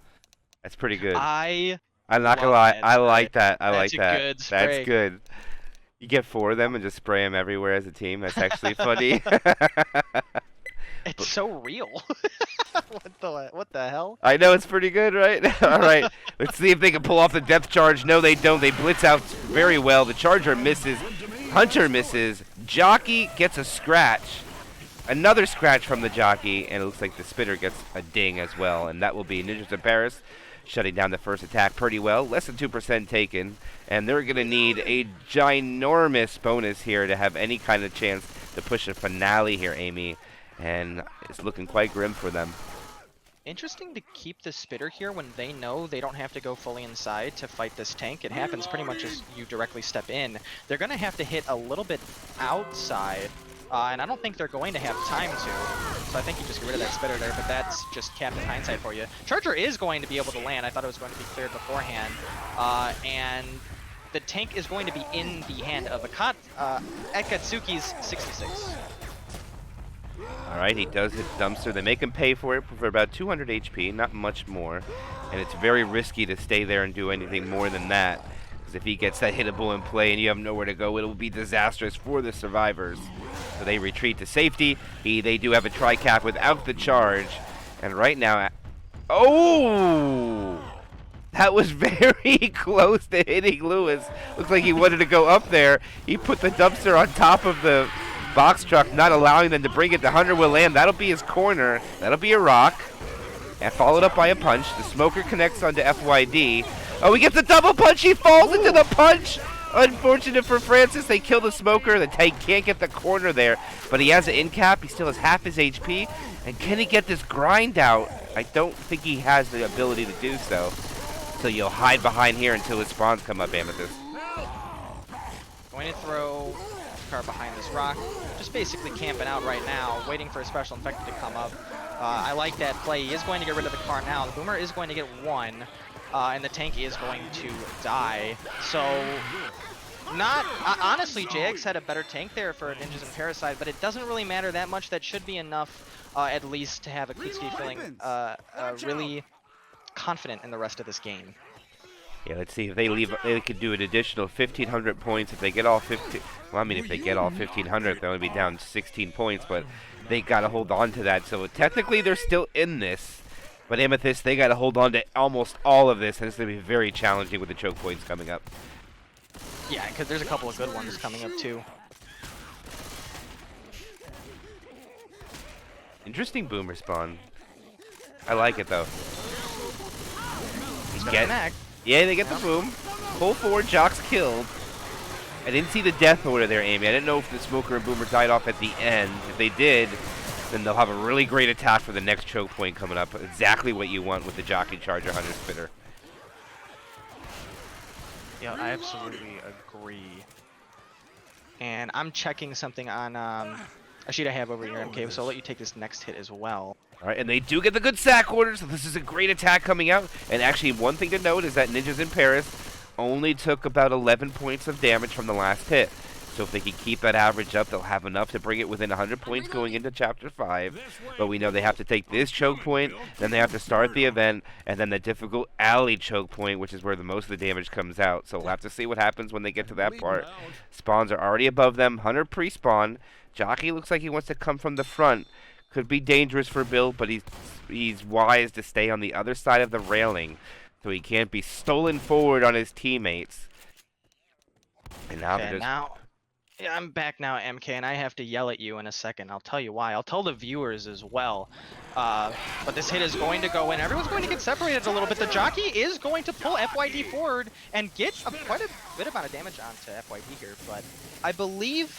That's pretty good. I'm not gonna lie. I like that. I like that. That's a good spray. That's good. You get 4 of them and just spray them everywhere as a team. That's actually funny. It's so real. What the hell? I know, it's pretty good, right? All right, let's see if they can pull off the depth charge. No, they don't. They blitz out very well. The Charger misses. Hunter misses. Jockey gets a scratch. Another scratch from the Jockey, and it looks like the Spitter gets a ding as well. And that will be Ninjas in Paris shutting down the first attack pretty well. Less than 2% taken. And they're going to need a ginormous bonus here to have any kind of chance to push a finale here, Amy. And it's looking quite grim for them. Interesting to keep the Spitter here when they know they don't have to go fully inside to fight this tank. It happens pretty much as you directly step in. They're going to have to hit a little bit outside, and I don't think they're going to have time to. So I think you just get rid of that Spitter there, but that's just Captain Hindsight for you. Charger is going to be able to land. I thought it was going to be cleared beforehand. And the tank is going to be in the hand of Akatsuki's 66. All right, he does hit Dumpster. They make him pay for it for about 200 HP, not much more. And it's very risky to stay there and do anything more than that. Because if he gets that hittable in play and you have nowhere to go, it'll be disastrous for the Survivors. So they retreat to safety. They do have a tri-cap without the charge. And right now... Oh! That was very close to hitting Lewis. Looks like he wanted to go up there. He put the Dumpster on top of the box truck, not allowing them to bring it. The Hunter will land. That'll be his corner. That'll be a rock. And followed up by a punch. The Smoker connects onto FYD. Oh, he gets a double punch. He falls into the punch. Unfortunate for Francis. They kill the Smoker. The tank can't get the corner there. But he has an in cap. He still has half his HP. And can he get this grind out? I don't think he has the ability to do so. So you'll hide behind here until his spawns come up, Amethyst. Going to throw car behind this rock, just basically camping out right now, waiting for a special infected to come up. I like that play. He is going to get rid of the car now. The Boomer is going to get 1, and the tank is going to die. So, honestly, JX had a better tank there for Ninjas and Parasite, but it doesn't really matter that much. That should be enough, at least, to have Akatsuki feeling really confident in the rest of this game. Yeah, let's see if they leave. They could do an additional 1,500 points if they get all 15. Well, I mean, if they get all 1,500, they'll only be down 16 points. But they got to hold on to that. So technically, they're still in this. But Amethyst, they got to hold on to almost all of this, and it's going to be very challenging with the choke points coming up. Yeah, because there's a couple of good ones coming up too. Interesting Boomer spawn. I like it though. He's gonna connect. Yeah, they get the boom. Pull forward, Jock's killed. I didn't see the death order there, Amy. I didn't know if the Smoker and Boomer died off at the end. If they did, then they'll have a really great attack for the next choke point coming up. Exactly what you want with the Jockey Charger Hunter Spitter. Yeah, I absolutely agree. And I'm checking something on a sheet I have over here, MK, so I'll let you take this next hit as well. All right, and they do get the good sack order, so this is a great attack coming out. And actually, one thing to note is that Ninjas in Paris only took about 11 points of damage from the last hit. So if they can keep that average up, they'll have enough to bring it within 100 points going into Chapter 5. But we know they have to take this choke point, then they have to start the event, and then the difficult alley choke point, which is where the most of the damage comes out. So we'll have to see what happens when they get to that part. Spawns are already above them. Hunter pre-spawn. Jockey looks like he wants to come from the front. Could be dangerous for Bill, but he's wise to stay on the other side of the railing, so he can't be stolen forward on his teammates. And now they're just... Yeah, I'm back now, MK, and I have to yell at you in a second. I'll tell you why. I'll tell the viewers as well. But this hit is going to go in. Everyone's going to get separated a little bit. The Jockey is going to pull FYD forward and get quite a good amount of damage onto FYD here. But I believe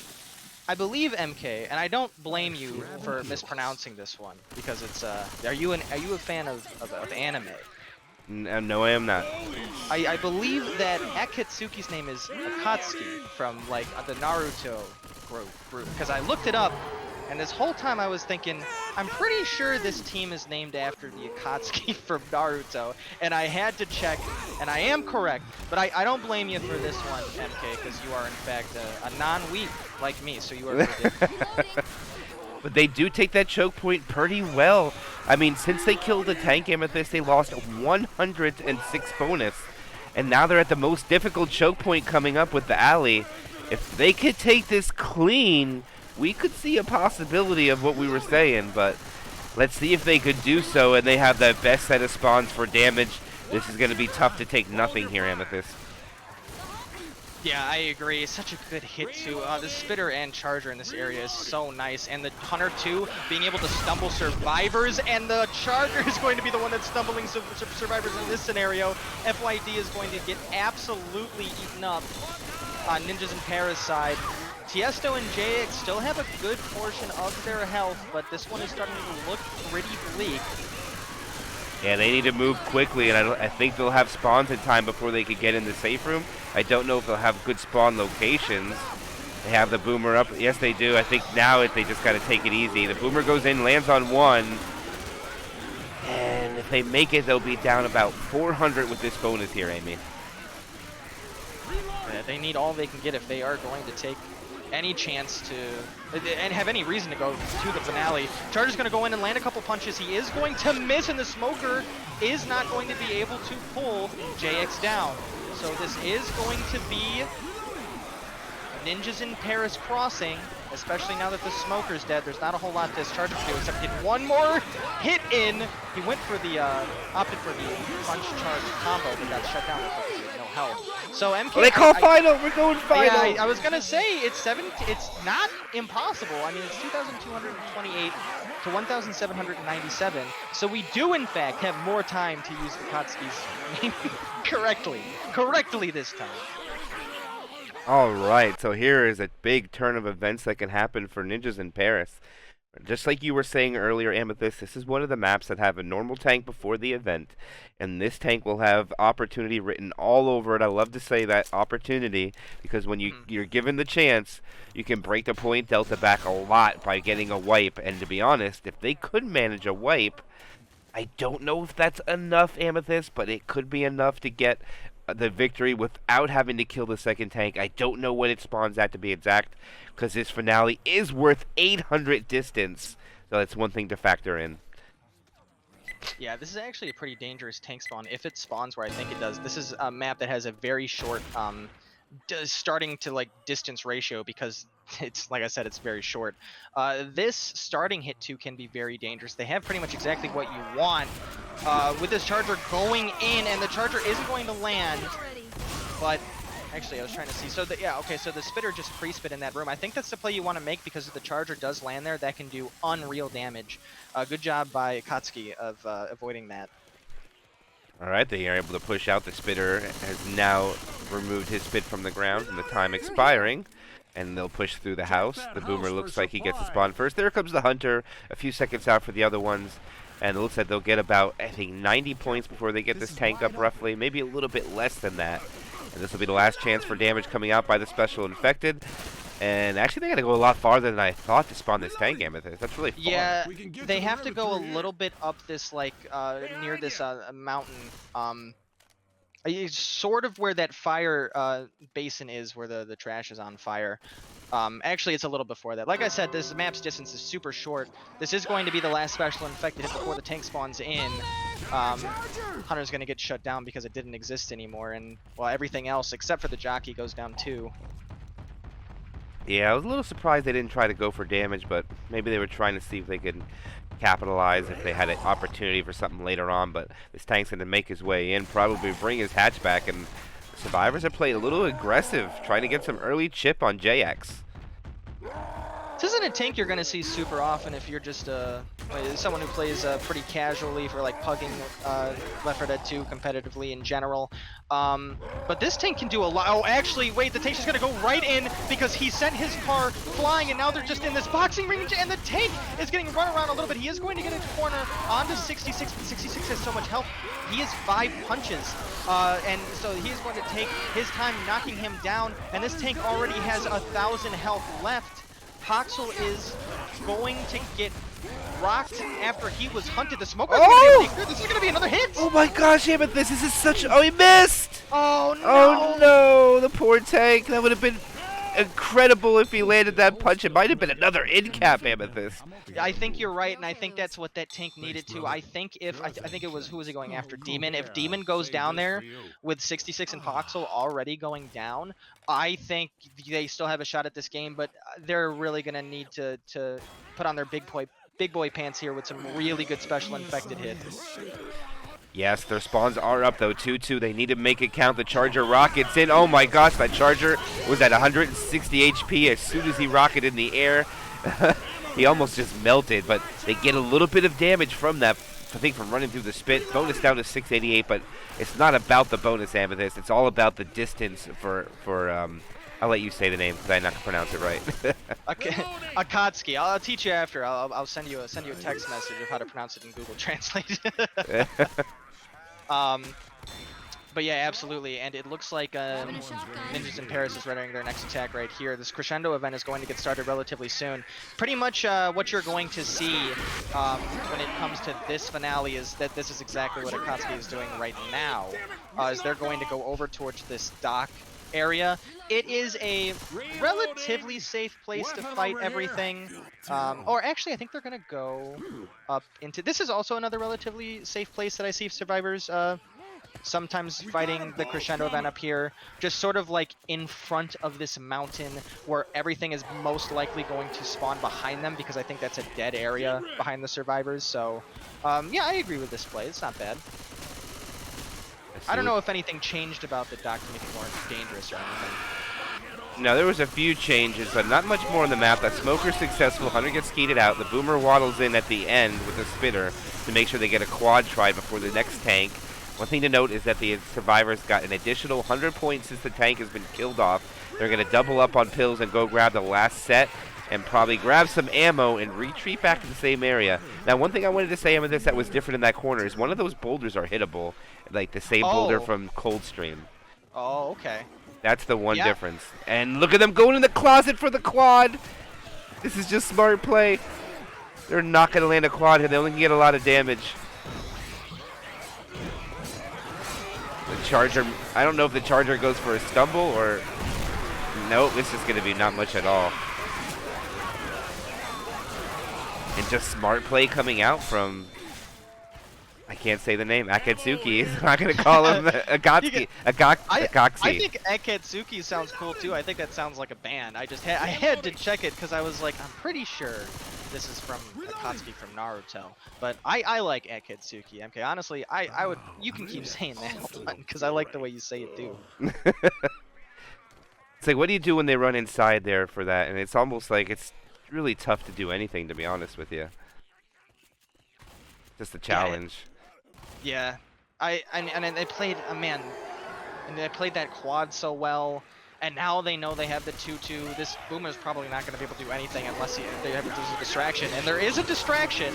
MK, and I don't blame you for mispronouncing this one because it's. Are you a fan of anime? No, I am not. I believe that Akatsuki's name is Akatsuki from like the Naruto group because I looked it up, and this whole time I was thinking I'm pretty sure this team is named after the Akatsuki from Naruto, and I had to check, and I am correct. But I don't blame you for this one, MK, because you are in fact a non-weak like me, so you are. But they do take that choke point pretty well. I mean, since they killed the tank Amethyst, they lost 106 bonus. And now they're at the most difficult choke point coming up with the alley. If they could take this clean, we could see a possibility of what we were saying. But let's see if they could do so, and they have the best set of spawns for damage. This is going to be tough to take nothing here, Amethyst. Yeah, I agree. Such a good hit too. The Spitter and Charger in this area is so nice, and the Hunter too, being able to stumble survivors, and the Charger is going to be the one that's stumbling survivors in this scenario. FYD is going to get absolutely eaten up on Ninjas in Paris side. Tiesto and JX still have a good portion of their health, but this one is starting to look pretty bleak. Yeah, they need to move quickly, and I think they'll have spawns in time before they could get in the safe room. I don't know if they'll have good spawn locations. They have the Boomer up. Yes, they do. I think now they just got to take it easy. The Boomer goes in, lands on one. And if they make it, they'll be down about 400 with this bonus here, Amy. Yeah, they need all they can get if they are going to take any chance to and have any reason to go to the finale. Charger's going to go in and land a couple punches. He is going to miss, and the Smoker is not going to be able to pull JX down. So this is going to be Ninjas in Paris crossing, especially now that the Smoker's dead. There's not a whole lot this Charger can do except get one more hit in. He went for the, opted for the punch charge combo, but got shut down because he had no health. So MK, well, they call final. We're going final. Yeah, I was gonna say it's It's not impossible. I mean, it's 2,228 to 1,797. So we do in fact have more time to use Akatsuki's name correctly this time. All right, so here is a big turn of events that can happen for Ninjas in Paris. Just like you were saying earlier, Amethyst, this is one of the maps that have a normal tank before the event, and this tank will have opportunity written all over it. I love to say that opportunity because when you're given the chance, you can break the point delta back a lot by getting a wipe. And to be honest, if they could manage a wipe, I don't know if that's enough, Amethyst, but it could be enough to get the victory without having to kill the second tank. I don't know what it spawns at to be exact, because this finale is worth 800 distance, so that's one thing to factor in. Yeah, this is actually a pretty dangerous tank spawn if it spawns where I think it does. This is a map that has a very short starting to like distance ratio because it's, like I said, it's very short. This starting hit 2 can be very dangerous. They have pretty much exactly what you want with this Charger going in, and the Charger isn't going to land, but actually I was trying to see. So so the Spitter just pre-spit in that room. I think that's the play you want to make because if the Charger does land there, that can do unreal damage. Good job by Akatsuki of avoiding that. All right, they are able to push out. The spitter has now removed his spit from the ground and the time expiring. And they'll push through the house. The boomer looks like he gets the spawn first. There comes the hunter, a few seconds out for the other ones. And it looks like they'll get about, I think, 90 points before they get this tank up roughly. Maybe a little bit less than that. And this will be the last chance for damage coming out by the special infected. And actually, they got to go a lot farther than I thought to spawn this tank Amethyst. That's really far. Yeah, they have to go a little bit up this, like, near this mountain. It's sort of where that fire basin is, where the trash is on fire. Actually, it's a little before that. Like I said, this map's distance is super short. This is going to be the last special infected hit before the tank spawns in. Hunter's going to get shut down because it didn't exist anymore, and, well, everything else, except for the jockey, goes down too. Yeah, I was a little surprised they didn't try to go for damage, but maybe they were trying to see if they could capitalize if they had an opportunity for something later on. But this tank's going to make his way in, probably bring his hatchback, and survivors have played a little aggressive, trying to get some early chip on JX. This isn't a tank you're going to see super often if you're just someone who plays pretty casually for like pugging Left 4 Dead 2 competitively in general. But this tank can do a lot. Oh, actually, wait, the tank's just going to go right in because he sent his car flying, and now they're just in this boxing range, and the tank is getting run around a little bit. He is going to get into corner onto 66, but 66 has so much health. He is 5 punches, and so he is going to take his time knocking him down, and this tank already has 1,000 health left. Poxel is going to get rocked after he was hunted. The smoker is going to be able to take through. This is going to be another hit. Oh my gosh, Amethyst, this is such... Oh, he missed! Oh no! Oh no, the poor tank. That would have been incredible if he landed that punch. It might have been another in-cap Amethyst. I think you're right, and I think that's what that tank needed to. I think if I think it was, who was he going after? Demon. If Demon goes down there with 66 and Poxel already going down, I think they still have a shot at this game, but they're really gonna need to put on their big boy pants here with some really good special infected hits. Yes, their spawns are up, though, 2-2. They need to make it count. The Charger rockets in. Oh, my gosh, that Charger was at 160 HP as soon as he rocketed in the air. He almost just melted, but they get a little bit of damage from that, I think, from running through the spit. Bonus down to 688, but it's not about the bonus, Amethyst. It's all about the distance for I'll let you say the name because I'm not going to pronounce it right. Okay, Akatsuki. I'll teach you after. I'll send you a text message of how to pronounce it in Google Translate. But yeah, absolutely. And it looks like Ninjas in Paris is rendering their next attack right here. This crescendo event is going to get started relatively soon. Pretty much what you're going to see when it comes to this finale is that this is exactly what Akatsuki is doing right now. Is they're going to go over towards this dock area. It is a relatively safe place to fight everything. Or actually, I think they're going to go up into... This is also another relatively safe place that I see survivors sometimes fighting the crescendo event up here, just sort of like in front of this mountain where everything is most likely going to spawn behind them, because I think that's a dead area behind the survivors. So yeah, I agree with this play. It's not bad. I don't know if anything changed about the dock to make it more dangerous or anything. No, there was a few changes, but not much more on the map. That Smoker's successful. Hunter gets skeeted out. The Boomer waddles in at the end with the spitter to make sure they get a quad tried before the next tank. One thing to note is that the survivors got an additional 100 points since the tank has been killed off. They're going to double up on pills and go grab the last set and probably grab some ammo and retreat back to the same area. Now, one thing I wanted to say about this that was different in that corner is one of those boulders are hittable, like the same boulder from Coldstream. Oh, okay. That's the one difference. And look at them going in the closet for the quad. This is just smart play. They're not going to land a quad here. They only can get a lot of damage. The Charger, I don't know if the Charger goes for a stumble or... Nope, this is going to be not much at all. And just smart play coming out from... I can't say the name. Akatsuki. I'm not going to call him Akatsuki. I think Akatsuki sounds cool too. I think that sounds like a band. I had to check it because I was like, I'm pretty sure this is from Akatsuki from Naruto. But I like Akatsuki. Okay, honestly, I would. You can keep saying that one because I like the way you say it too. It's like, what do you do when they run inside there for that? And it's almost like it's really tough to do anything, to be honest with you. Just a challenge. Yeah. And they played man, and they played that quad so well. And now they know they have the 2-2. This Boomer's probably not going to be able to do anything unless there's a distraction. And there is a distraction.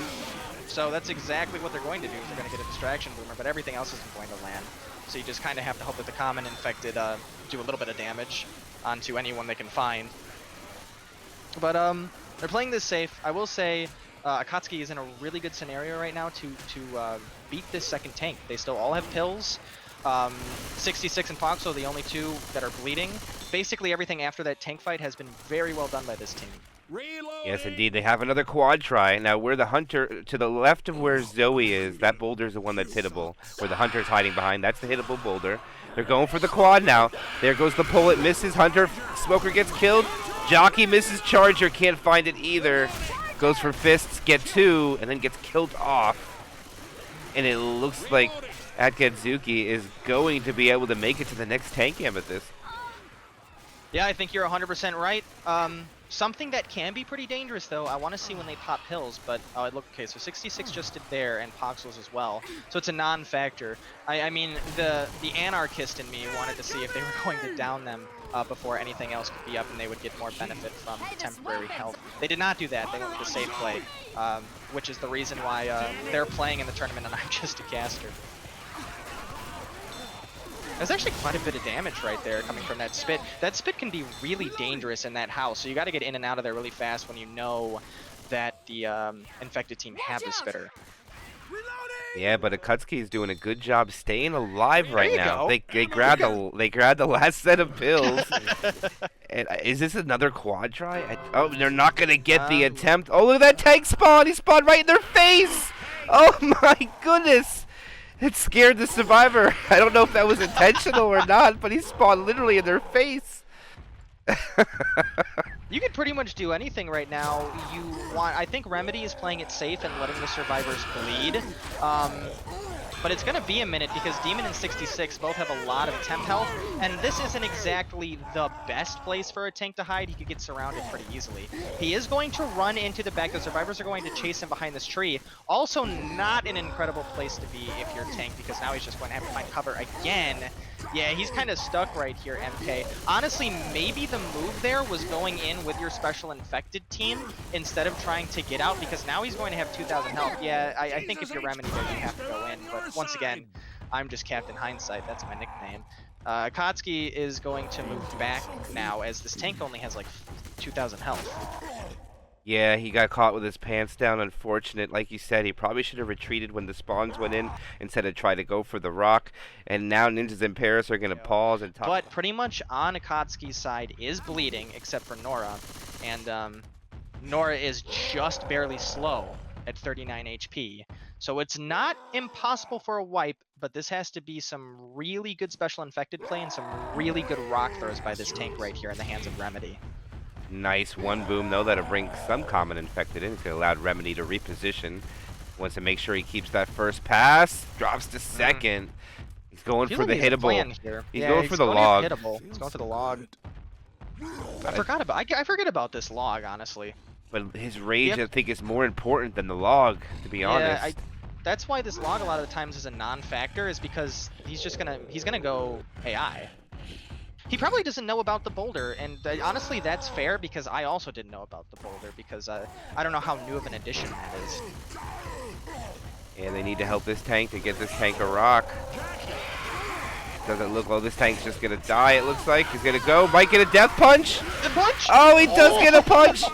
So that's exactly what they're going to do. Is they're going to get a distraction Boomer, but everything else isn't going to land. So you just kind of have to hope that the common infected do a little bit of damage onto anyone they can find. But they're playing this safe. I will say Akatsuki is in a really good scenario right now to beat this second tank. They still all have pills. 66 and Fox are the only two that are bleeding. Basically everything after that tank fight has been very well done by this team. Yes, indeed. They have another quad try. Now, where the hunter, to the left of where Zoe is, that boulder is the one that's hittable. Where the hunter's hiding behind, that's the hittable boulder. They're going for the quad now. There goes the pull. It misses. Hunter, Smoker gets killed. Jockey misses Charger. Can't find it either. Goes for fists, get two, and then gets killed off. And it looks like Akatsuki is going to be able to make it to the next tank Amethyst. Yeah, I think you're 100% right. Something that can be pretty dangerous, though, I want to see when they pop pills, but okay, so 66 just did there, and Poxels as well, so it's a non-factor. I mean, the anarchist in me wanted to see if they were going to down them before anything else could be up, and they would get more benefit from temporary health. They did not do that. They went with the safe play, which is the reason why they're playing in the tournament, and I'm just a caster. There's actually quite a bit of damage right there coming from that spit. That spit can be really dangerous in that house, so you got to get in and out of there really fast when you know that the infected team have the spitter. Yeah, but Akatsuki is doing a good job staying alive right now. Go. They grabbed the last set of pills. And is this another quad try? Oh, they're not gonna get the attempt. Oh, look at that tank spawn! He spawned right in their face. Oh my goodness! It scared the survivor. I don't know if that was intentional or not, but he spawned literally in their face. You can pretty much do anything right now. I think Remedy is playing it safe and letting the survivors bleed. But it's going to be a minute because Demon and 66 both have a lot of temp health, and this isn't exactly the best place for a tank to hide. He could get surrounded pretty easily. He is going to run into the back. The survivors are going to chase him behind this tree. Also not an incredible place to be if you're tank, because now he's just going to have to find cover again. Yeah, he's kind of stuck right here, MK. Honestly, maybe the move there was going in with your special infected team instead of trying to get out, because now he's going to have 2,000 health. Yeah, I think if you're Remedy there, you have to go in. But once again, I'm just Captain Hindsight. That's my nickname. Akatsuki is going to move back now, as this tank only has like 2,000 health. Yeah, he got caught with his pants down. Unfortunate. Like you said, he probably should have retreated when the spawns went in instead of try to go for the rock. And now Ninjas in Paris are going to pause and talk. But pretty much on Akatsuki's side is bleeding, except for Nora. And Nora is just barely slow at 39 HP. So it's not impossible for a wipe, but this has to be some really good special infected play and some really good rock throws by this tank right here in the hands of Remedy. Nice one boom, though. That'll bring some common infected in. It's going to allow Remedy to reposition. Wants to make sure he keeps that first pass. Drops to second. He's going for the hittable. He's going for the log. He's going for the log. I forget about this log, honestly. But his rage, I think, is more important than the log, to be honest. That's why this log a lot of the times is a non-factor, is because he's gonna go AI. He probably doesn't know about the boulder, and honestly, that's fair, because I also didn't know about the boulder, because I don't know how new of an addition that is. And they need to help this tank to get this tank a rock. Doesn't look like this tank's just gonna die, it looks like. He's gonna go, might get a death punch. Oh, he does get a punch.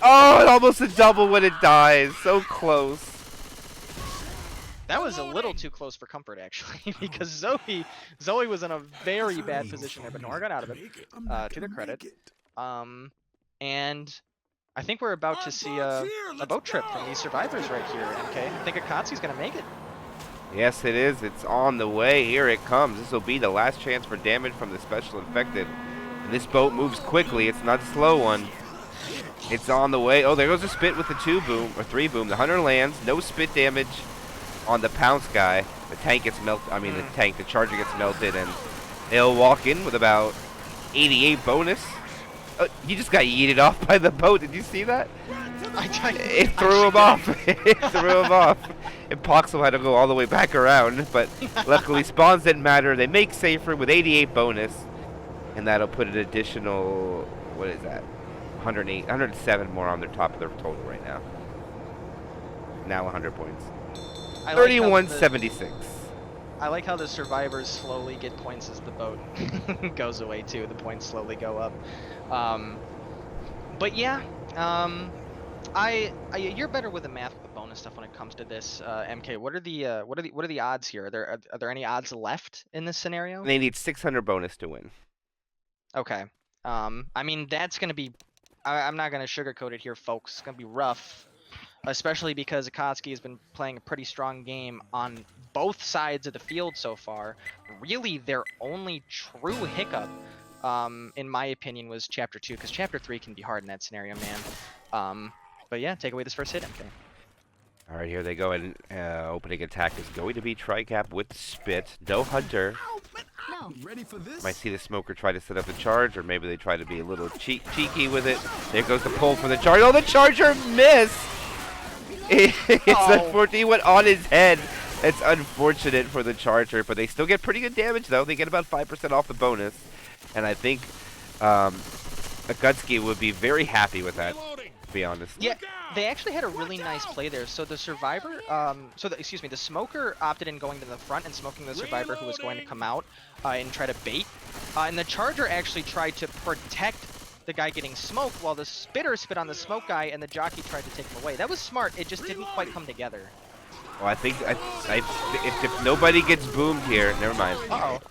Oh, almost a double when it dies. So close. That was a little too close for comfort, actually, because Zoe was in a very bad position there, but Nora got out of it, to their credit. And I think we're about to see a boat trip from these survivors right here, MK. I think Akatsuki's gonna make it. Yes, it is. It's on the way. Here it comes. This will be the last chance for damage from the special infected. And this boat moves quickly. It's not a slow one. It's on the way. Oh, there goes a spit with the 2 boom, or 3 boom. The hunter lands. No spit damage on the pounce guy. The tank gets melted. I mean, the charger gets melted, and they'll walk in with about 88 bonus. Oh, you just got yeeted off by the boat. Did you see that? It I threw him did. off. It threw him off. And Poxel had to go all the way back around, but luckily spawns didn't matter. They make safer with 88 bonus, and that'll put an additional, what is that? 108, 107 more on their top of their total right now. Now 100 points. 31-76. I like how the survivors slowly get points as the boat goes away too. The points slowly go up. But yeah, you're better with the math with the bonus stuff when it comes to this. MK, what are the odds here? Are there any odds left in this scenario? They need 600 bonus to win. Okay. I mean that's gonna be. I'm not gonna sugarcoat it here, folks. It's gonna be rough. Especially because Akatsuki has been playing a pretty strong game on both sides of the field so far. Really, their only true hiccup, in my opinion, was Chapter 2, because Chapter 3 can be hard in that scenario, man. But yeah, take away this first hit, MK. All right, here they go, and opening attack is going to be Tricap with Spit. No Hunter. No. Ready for this? Might see the Smoker try to set up the charge, or maybe they try to be a little cheeky with it. There goes the pull for the charge. Oh, the Charger missed! It's unfortunate. He went on his head. It's unfortunate for the Charger, but they still get pretty good damage, though. They get about 5% off the bonus, and I think Akatsuki would be very happy with that, to be honest. Yeah, they actually had a really nice play there. So the Survivor, the Smoker opted in going to the front and smoking the Survivor who was going to come out and try to bait. And the Charger actually tried to protect the guy getting smoked while the Spitter spit on the smoke guy and the jockey tried to take him away. That was smart. It just didn't quite come together. Well, I think if nobody gets boomed here, never mind. Uh-oh.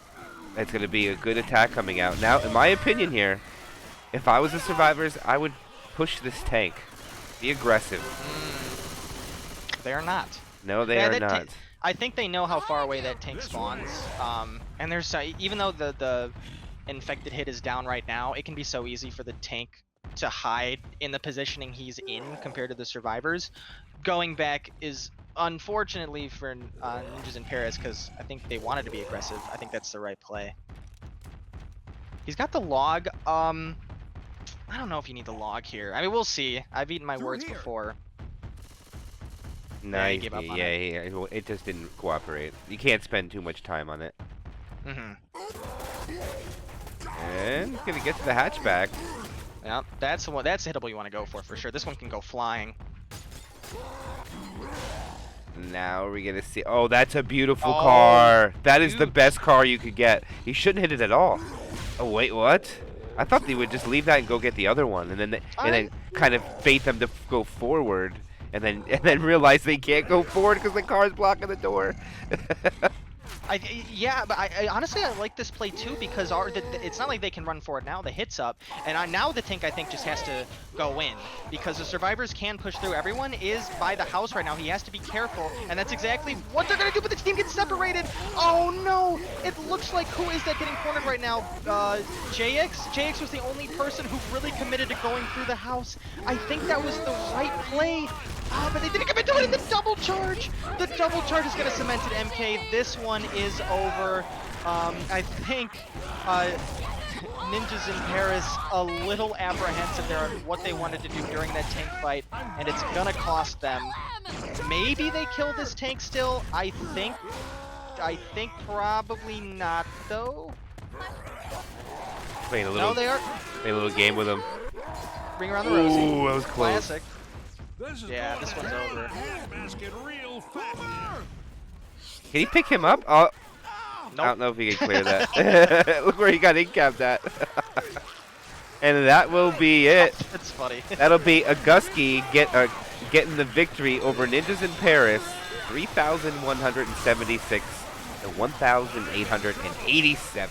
It's going to be a good attack coming out. Now, in my opinion here, if I was the Survivors, I would push this tank. Be aggressive. They're not. No, they are not. I think they know how far away that tank spawns. And there's even though the infected hit is down right now, it can be so easy for the tank to hide in the positioning he's in compared to the Survivors. Going back is unfortunately for Ninjas in Paris, because I think they wanted to be aggressive. I think that's the right play. He's got the log. I don't know if you need the log here. I mean, we'll see. I've eaten my words before. No, it just didn't cooperate. You can't spend too much time on it. And he's gonna get to the hatchback. Yeah, that's the one. That's the hittable you want to go for sure. This one can go flying. Now we're gonna see. Oh, that's a beautiful car. That is the best car you could get. He shouldn't hit it at all. Oh wait, what? I thought they would just leave that and go get the other one, and then kind of bait them to go forward, and then realize they can't go forward because the car's blocking the door. Yeah, but I honestly I like this play too because it's not like they can run forward now. The hit's up, and now the tank I think just has to go in because the Survivors can push through. Everyone is by the house right now. He has to be careful, and that's exactly what they're gonna do. But the team gets separated. Oh no! It looks like who is that getting cornered right now? JX. JX was the only person who really committed to going through the house. I think that was the right play. But they didn't commit to it in the double charge. The double charge is gonna cement it. MK. This one is over. I think Ninjas in Paris a little apprehensive there on what they wanted to do during that tank fight, and it's gonna cost them. Maybe they kill this tank still. I think probably not though. Playing a little. No, they are. Playing a little game with him. Bring around the Rosie. Ooh, that was close. Classic. Yeah, this one's over. Can he pick him up? Oh, nope. I don't know if he can clear that. Look where he got incapped at. And that will be it. That's funny. That'll be Akatsuki getting the victory over Ninjas in Paris, 3,176 to 1,887.